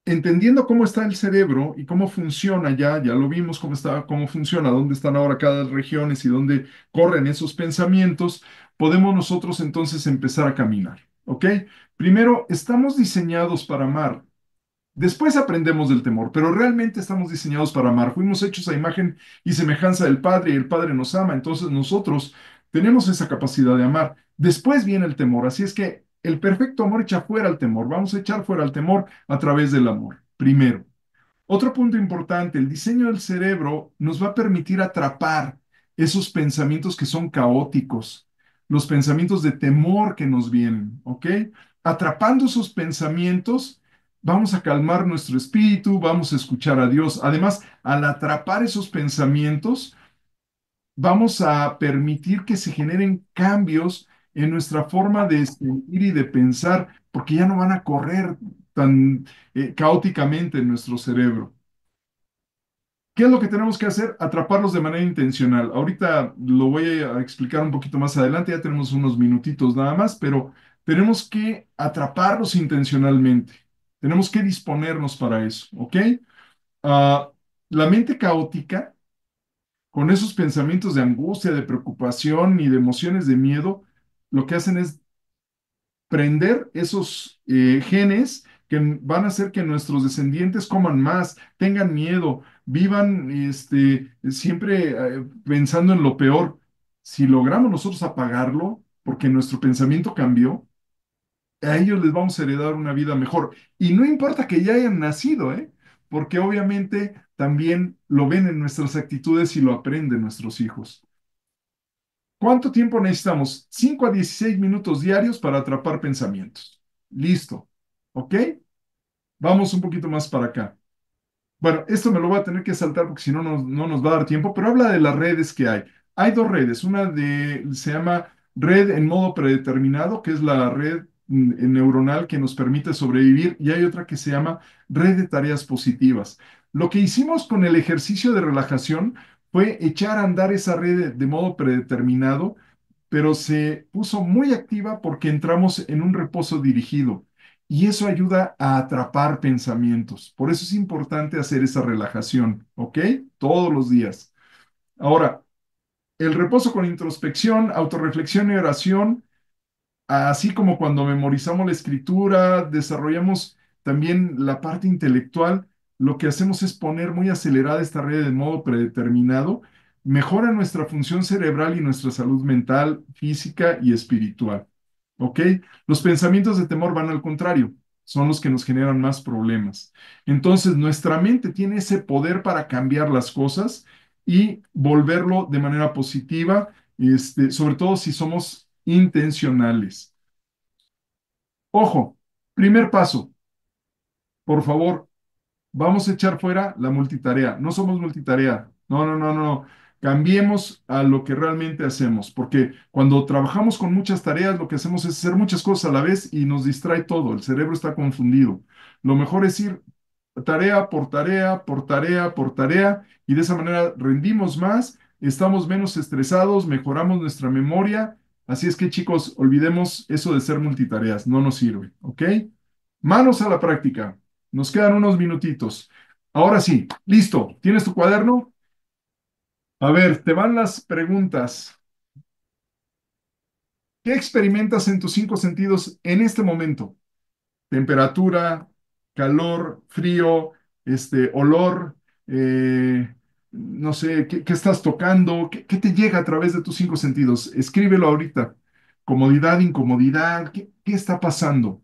entendiendo cómo está el cerebro y cómo funciona ya lo vimos cómo está, cómo funciona, dónde están ahora cada regiones y dónde corren esos pensamientos, podemos nosotros entonces empezar a caminar, ¿ok? Primero, estamos diseñados para amar. Después aprendemos del temor, pero realmente estamos diseñados para amar. Fuimos hechos a imagen y semejanza del Padre y el Padre nos ama, entonces nosotros tenemos esa capacidad de amar. Después viene el temor, así es que el perfecto amor echa fuera el temor. Vamos a echar fuera el temor a través del amor. Primero. Otro punto importante, el diseño del cerebro nos va a permitir atrapar esos pensamientos que son caóticos, los pensamientos de temor que nos vienen, ¿ok? Atrapando esos pensamientos, vamos a calmar nuestro espíritu, vamos a escuchar a Dios. Además, al atrapar esos pensamientos, vamos a permitir que se generen cambios en nuestra forma de sentir y de pensar, porque ya no van a correr tan caóticamente en nuestro cerebro. ¿Qué es lo que tenemos que hacer? Atraparlos de manera intencional. Ahorita lo voy a explicar un poquito más adelante, ya tenemos unos minutitos nada más, pero tenemos que atraparlos intencionalmente. Tenemos que disponernos para eso, ¿ok? Ah, la mente caótica, con esos pensamientos de angustia, de preocupación y de emociones de miedo, lo que hacen es prender esos genes que van a hacer que nuestros descendientes coman más, tengan miedo, vivan siempre pensando en lo peor. Si logramos nosotros apagarlo, porque nuestro pensamiento cambió, a ellos les vamos a heredar una vida mejor. Y no importa que ya hayan nacido, ¿eh? Porque obviamente también lo ven en nuestras actitudes y lo aprenden nuestros hijos. ¿Cuánto tiempo necesitamos? 5 a 16 minutos diarios para atrapar pensamientos. Listo. ¿Ok? Vamos un poquito más para acá. Bueno, esto me lo voy a tener que saltar porque si no, no nos va a dar tiempo, pero habla de las redes que hay. Hay dos redes. Se llama red en modo predeterminado, que es la red neuronal que nos permite sobrevivir, y hay otra que se llama red de tareas positivas. Lo que hicimos con el ejercicio de relajación fue echar a andar esa red de modo predeterminado, pero se puso muy activa porque entramos en un reposo dirigido. Y eso ayuda a atrapar pensamientos. Por eso es importante hacer esa relajación, ¿ok? Todos los días. Ahora, el reposo con introspección, autorreflexión y oración, así como cuando memorizamos la escritura, desarrollamos también la parte intelectual, lo que hacemos es poner muy acelerada esta red de modo predeterminado, mejora nuestra función cerebral y nuestra salud mental, física y espiritual. ¿Ok? Los pensamientos de temor van al contrario, son los que nos generan más problemas. Entonces, nuestra mente tiene ese poder para cambiar las cosas y volverlo de manera positiva, sobre todo si somos intencionales. Ojo, primer paso, por favor, vamos a echar fuera la multitarea. No somos multitarea. No, no, no, no. Cambiemos a lo que realmente hacemos, porque cuando trabajamos con muchas tareas, lo que hacemos es hacer muchas cosas a la vez y nos distrae todo. El cerebro está confundido. Lo mejor es ir tarea por tarea, por tarea, por tarea, y de esa manera rendimos más, estamos menos estresados, mejoramos nuestra memoria. Así es que, chicos, olvidemos eso de ser multitareas, no nos sirve, ¿ok? Manos a la práctica. Nos quedan unos minutitos. Ahora sí, listo. ¿Tienes tu cuaderno? A ver, te van las preguntas. ¿Qué experimentas en tus cinco sentidos en este momento? Temperatura, calor, frío, olor, no sé, ¿qué estás tocando? ¿Qué te llega a través de tus cinco sentidos? Escríbelo ahorita. Comodidad, incomodidad, ¿qué está pasando?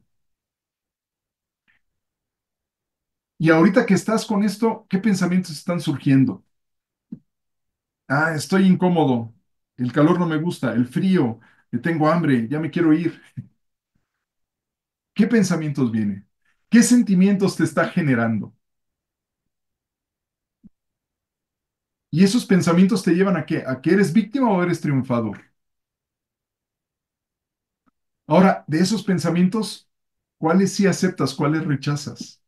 Y ahorita que estás con esto, ¿qué pensamientos están surgiendo? Ah, estoy incómodo. El calor no me gusta. El frío. Tengo hambre. Ya me quiero ir. ¿Qué pensamientos vienen? ¿Qué sentimientos te está generando? Y esos pensamientos te llevan a qué? ¿A que eres víctima o eres triunfador? Ahora, de esos pensamientos, ¿cuáles sí aceptas? ¿Cuáles rechazas?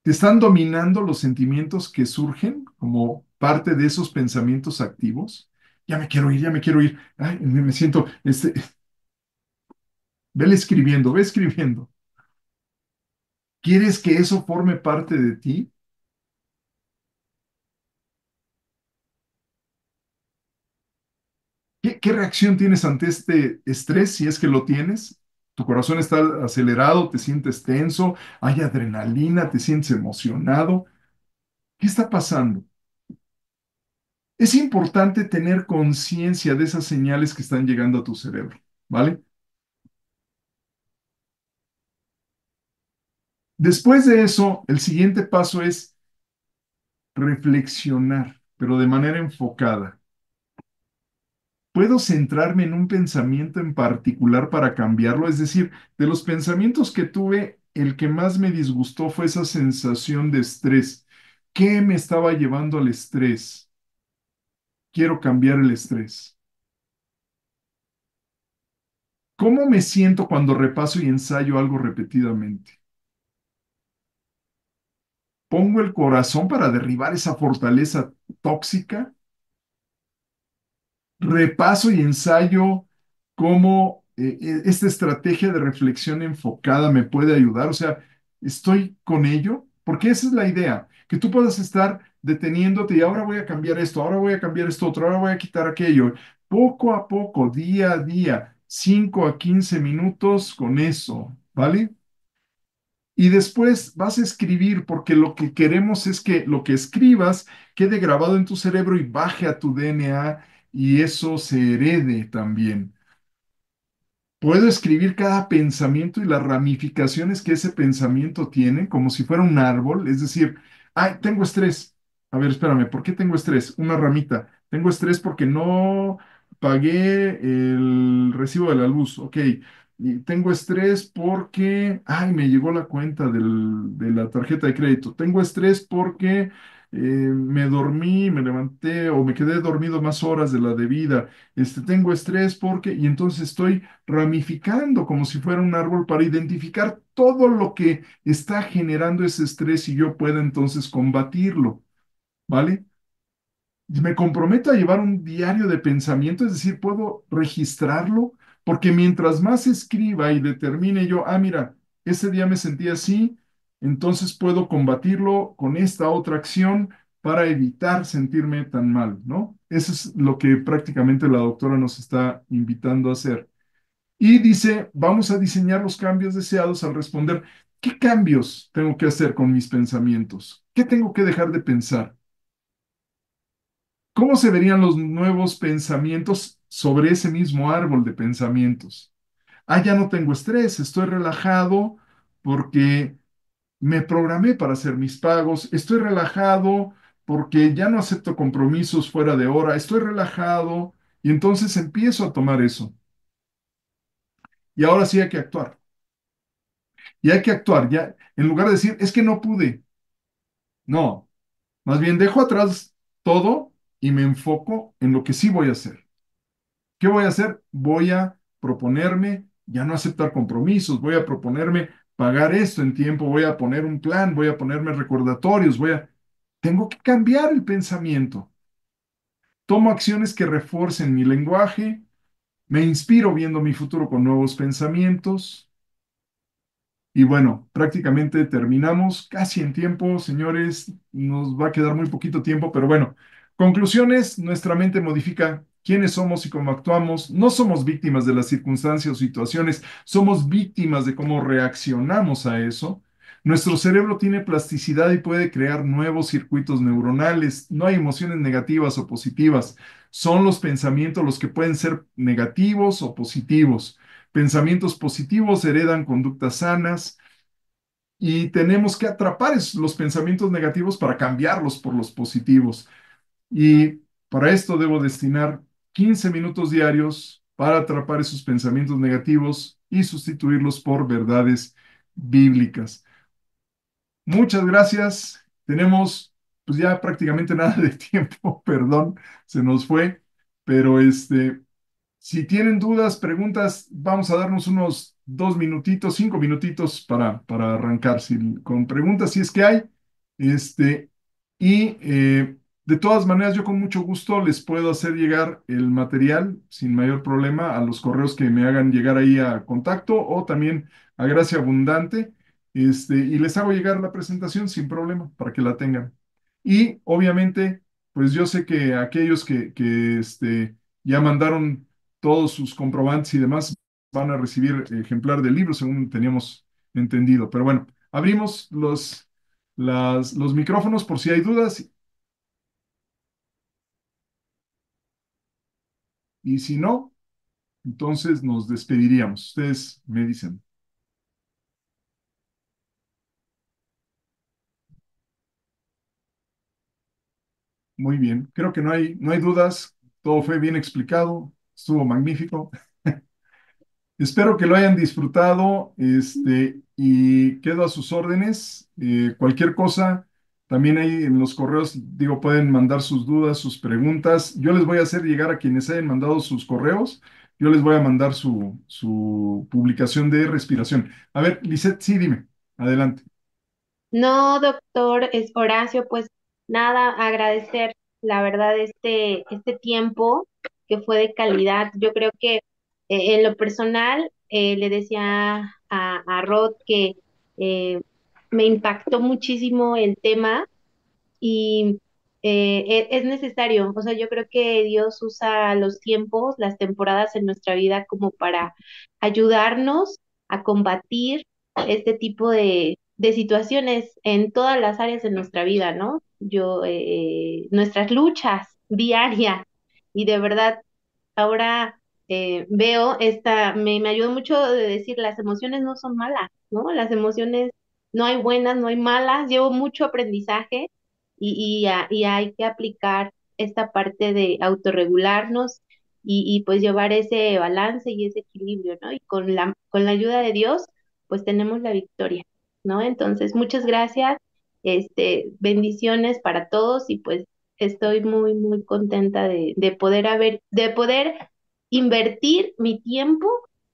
¿Te están dominando los sentimientos que surgen como parte de esos pensamientos activos? Ya me quiero ir, ya me quiero ir. Ay, me siento, Vele escribiendo, ve escribiendo. ¿Quieres que eso forme parte de ti? ¿Qué reacción tienes ante este estrés si es que lo tienes? Tu corazón está acelerado, te sientes tenso, hay adrenalina, te sientes emocionado. ¿Qué está pasando? Es importante tener conciencia de esas señales que están llegando a tu cerebro, ¿vale? Después de eso, el siguiente paso es reflexionar, pero de manera enfocada. ¿Puedo centrarme en un pensamiento en particular para cambiarlo? Es decir, de los pensamientos que tuve, el que más me disgustó fue esa sensación de estrés. ¿Qué me estaba llevando al estrés? Quiero cambiar el estrés. ¿Cómo me siento cuando repaso y ensayo algo repetidamente? ¿Pongo el corazón para derribar esa fortaleza tóxica? Repaso y ensayo cómo esta estrategia de reflexión enfocada me puede ayudar. O sea, estoy con ello, porque esa es la idea, que tú puedas estar deteniéndote y ahora voy a cambiar esto, ahora voy a cambiar esto otro, ahora voy a quitar aquello. Poco a poco, día a día, 5 a 15 minutos con eso, ¿vale? Y después vas a escribir, porque lo que queremos es que lo que escribas quede grabado en tu cerebro y baje a tu DNA y eso se herede también. Puedo escribir cada pensamiento y las ramificaciones que ese pensamiento tiene, como si fuera un árbol, es decir, ay, tengo estrés. A ver, espérame, ¿por qué tengo estrés? Una ramita. Tengo estrés porque no pagué el recibo de la luz, ok. Y tengo estrés porque, ay, me llegó la cuenta de la tarjeta de crédito. Tengo estrés porque me dormí, me levanté o me quedé dormido más horas de la debida. Tengo estrés porque, y entonces estoy ramificando como si fuera un árbol para identificar todo lo que está generando ese estrés y yo pueda entonces combatirlo, ¿vale? Me comprometo a llevar un diario de pensamiento, es decir, puedo registrarlo, porque mientras más escriba y determine yo, ah, mira, ese día me sentí así, entonces puedo combatirlo con esta otra acción para evitar sentirme tan mal, ¿no? Eso es lo que prácticamente la doctora nos está invitando a hacer. Y dice, vamos a diseñar los cambios deseados al responder, ¿qué cambios tengo que hacer con mis pensamientos? ¿Qué tengo que dejar de pensar? ¿Cómo se verían los nuevos pensamientos sobre ese mismo árbol de pensamientos? Ah, ya no tengo estrés, estoy relajado porque me programé para hacer mis pagos, estoy relajado porque ya no acepto compromisos fuera de hora, estoy relajado y entonces empiezo a tomar eso. Y ahora sí hay que actuar. Y hay que actuar, ya, en lugar de decir, es que no pude. No, más bien dejo atrás todo y me enfoco en lo que sí voy a hacer. ¿Qué voy a hacer? Voy a proponerme ya no aceptar compromisos, voy a proponerme pagar esto en tiempo, voy a poner un plan, voy a ponerme recordatorios, Tengo que cambiar el pensamiento. Tomo acciones que refuercen mi lenguaje, me inspiro viendo mi futuro con nuevos pensamientos. Y bueno, prácticamente terminamos casi en tiempo, señores. Nos va a quedar muy poquito tiempo, pero bueno, conclusiones, nuestra mente modifica quiénes somos y cómo actuamos. No somos víctimas de las circunstancias o situaciones, somos víctimas de cómo reaccionamos a eso. Nuestro cerebro tiene plasticidad y puede crear nuevos circuitos neuronales. No hay emociones negativas o positivas. Son los pensamientos los que pueden ser negativos o positivos. Pensamientos positivos heredan conductas sanas y tenemos que atrapar los pensamientos negativos para cambiarlos por los positivos. Y para esto debo destinar 15 minutos diarios para atrapar esos pensamientos negativos y sustituirlos por verdades bíblicas. Muchas gracias. Tenemos pues ya prácticamente nada de tiempo, perdón, se nos fue, pero si tienen dudas, preguntas, vamos a darnos unos 2 minutitos, 5 minutitos para arrancar. Con preguntas, si es que hay. Este, y De todas maneras, yo con mucho gusto les puedo hacer llegar el material sin mayor problema a los correos que me hagan llegar ahí a contacto o también a Gracia Abundante, y les hago llegar la presentación sin problema para que la tengan. Y obviamente, pues yo sé que aquellos que ya mandaron todos sus comprobantes y demás van a recibir ejemplar del libro, según teníamos entendido. Pero bueno, abrimos los micrófonos por si hay dudas. Y si no, entonces nos despediríamos. Ustedes me dicen. Muy bien. Creo que no hay dudas. Todo fue bien explicado. Estuvo magnífico. Espero que lo hayan disfrutado, y quedo a sus órdenes. Cualquier cosa, también ahí en los correos, digo, pueden mandar sus dudas, sus preguntas. Yo les voy a hacer llegar a quienes hayan mandado sus correos. Yo les voy a mandar su publicación de respiración. A ver, Lisette, sí, dime. Adelante. No, doctor, es Horacio, pues nada, agradecer, la verdad, este tiempo que fue de calidad. Yo creo que en lo personal le decía a Rod que eh, me impactó muchísimo el tema y es necesario, o sea, yo creo que Dios usa los tiempos, las temporadas en nuestra vida como para ayudarnos a combatir este tipo de situaciones en todas las áreas de nuestra vida, ¿no? Nuestras luchas diarias y de verdad ahora veo me ayudó mucho de decir, las emociones no son malas, ¿no? Las emociones no hay buenas, no hay malas, llevo mucho aprendizaje y hay que aplicar esta parte de autorregularnos y pues llevar ese balance y ese equilibrio, ¿no? Y con la ayuda de Dios, pues tenemos la victoria, ¿no? Entonces, muchas gracias, bendiciones para todos y pues estoy muy, muy contenta de poder invertir mi tiempo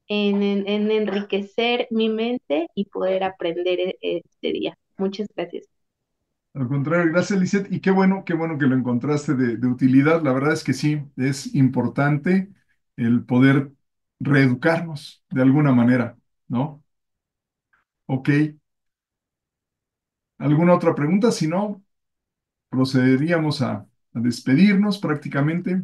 en enriquecer mi mente y poder aprender este día. Muchas gracias. Al contrario, gracias, Lisette. Y qué bueno que lo encontraste de utilidad. La verdad es que sí, es importante el poder reeducarnos de alguna manera, ¿no? Ok. ¿Alguna otra pregunta? Si no, procederíamos a despedirnos prácticamente.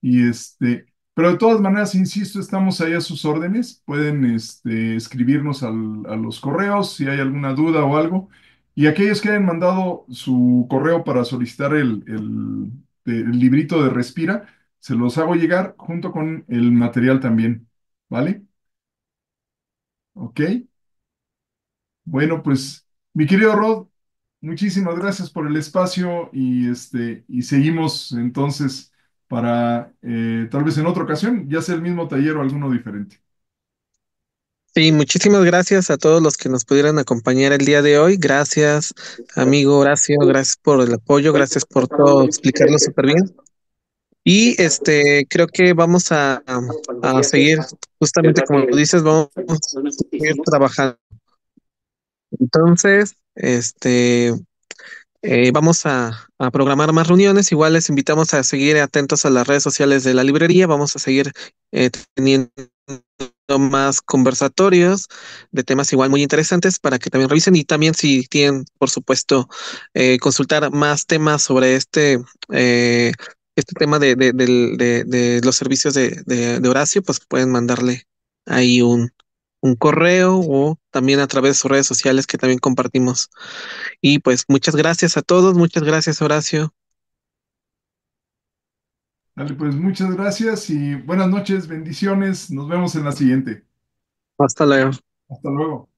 Pero de todas maneras, insisto, estamos ahí a sus órdenes. Pueden escribirnos a los correos si hay alguna duda o algo. Y aquellos que hayan mandado su correo para solicitar el librito de Respira, se los hago llegar junto con el material también. ¿Vale? Ok. Bueno, pues, mi querido Rod, muchísimas gracias por el espacio y seguimos entonces para tal vez en otra ocasión, ya sea el mismo taller o alguno diferente. Sí, muchísimas gracias a todos los que nos pudieran acompañar el día de hoy. Gracias, amigo Horacio, gracias por el apoyo, gracias por todo explicarlo súper bien. Y creo que vamos a seguir, justamente como dices, vamos a seguir trabajando. Entonces, vamos a programar más reuniones. Igual les invitamos a seguir atentos a las redes sociales de la librería. Vamos a seguir teniendo más conversatorios de temas igual muy interesantes para que también revisen y también si tienen, por supuesto, consultar más temas sobre eh, este tema de los servicios de Horacio, pues pueden mandarle ahí un correo o también a través de sus redes sociales que también compartimos. Y pues muchas gracias a todos, muchas gracias Horacio. Dale, pues muchas gracias y buenas noches, bendiciones. Nos vemos en la siguiente. Hasta luego. Hasta luego.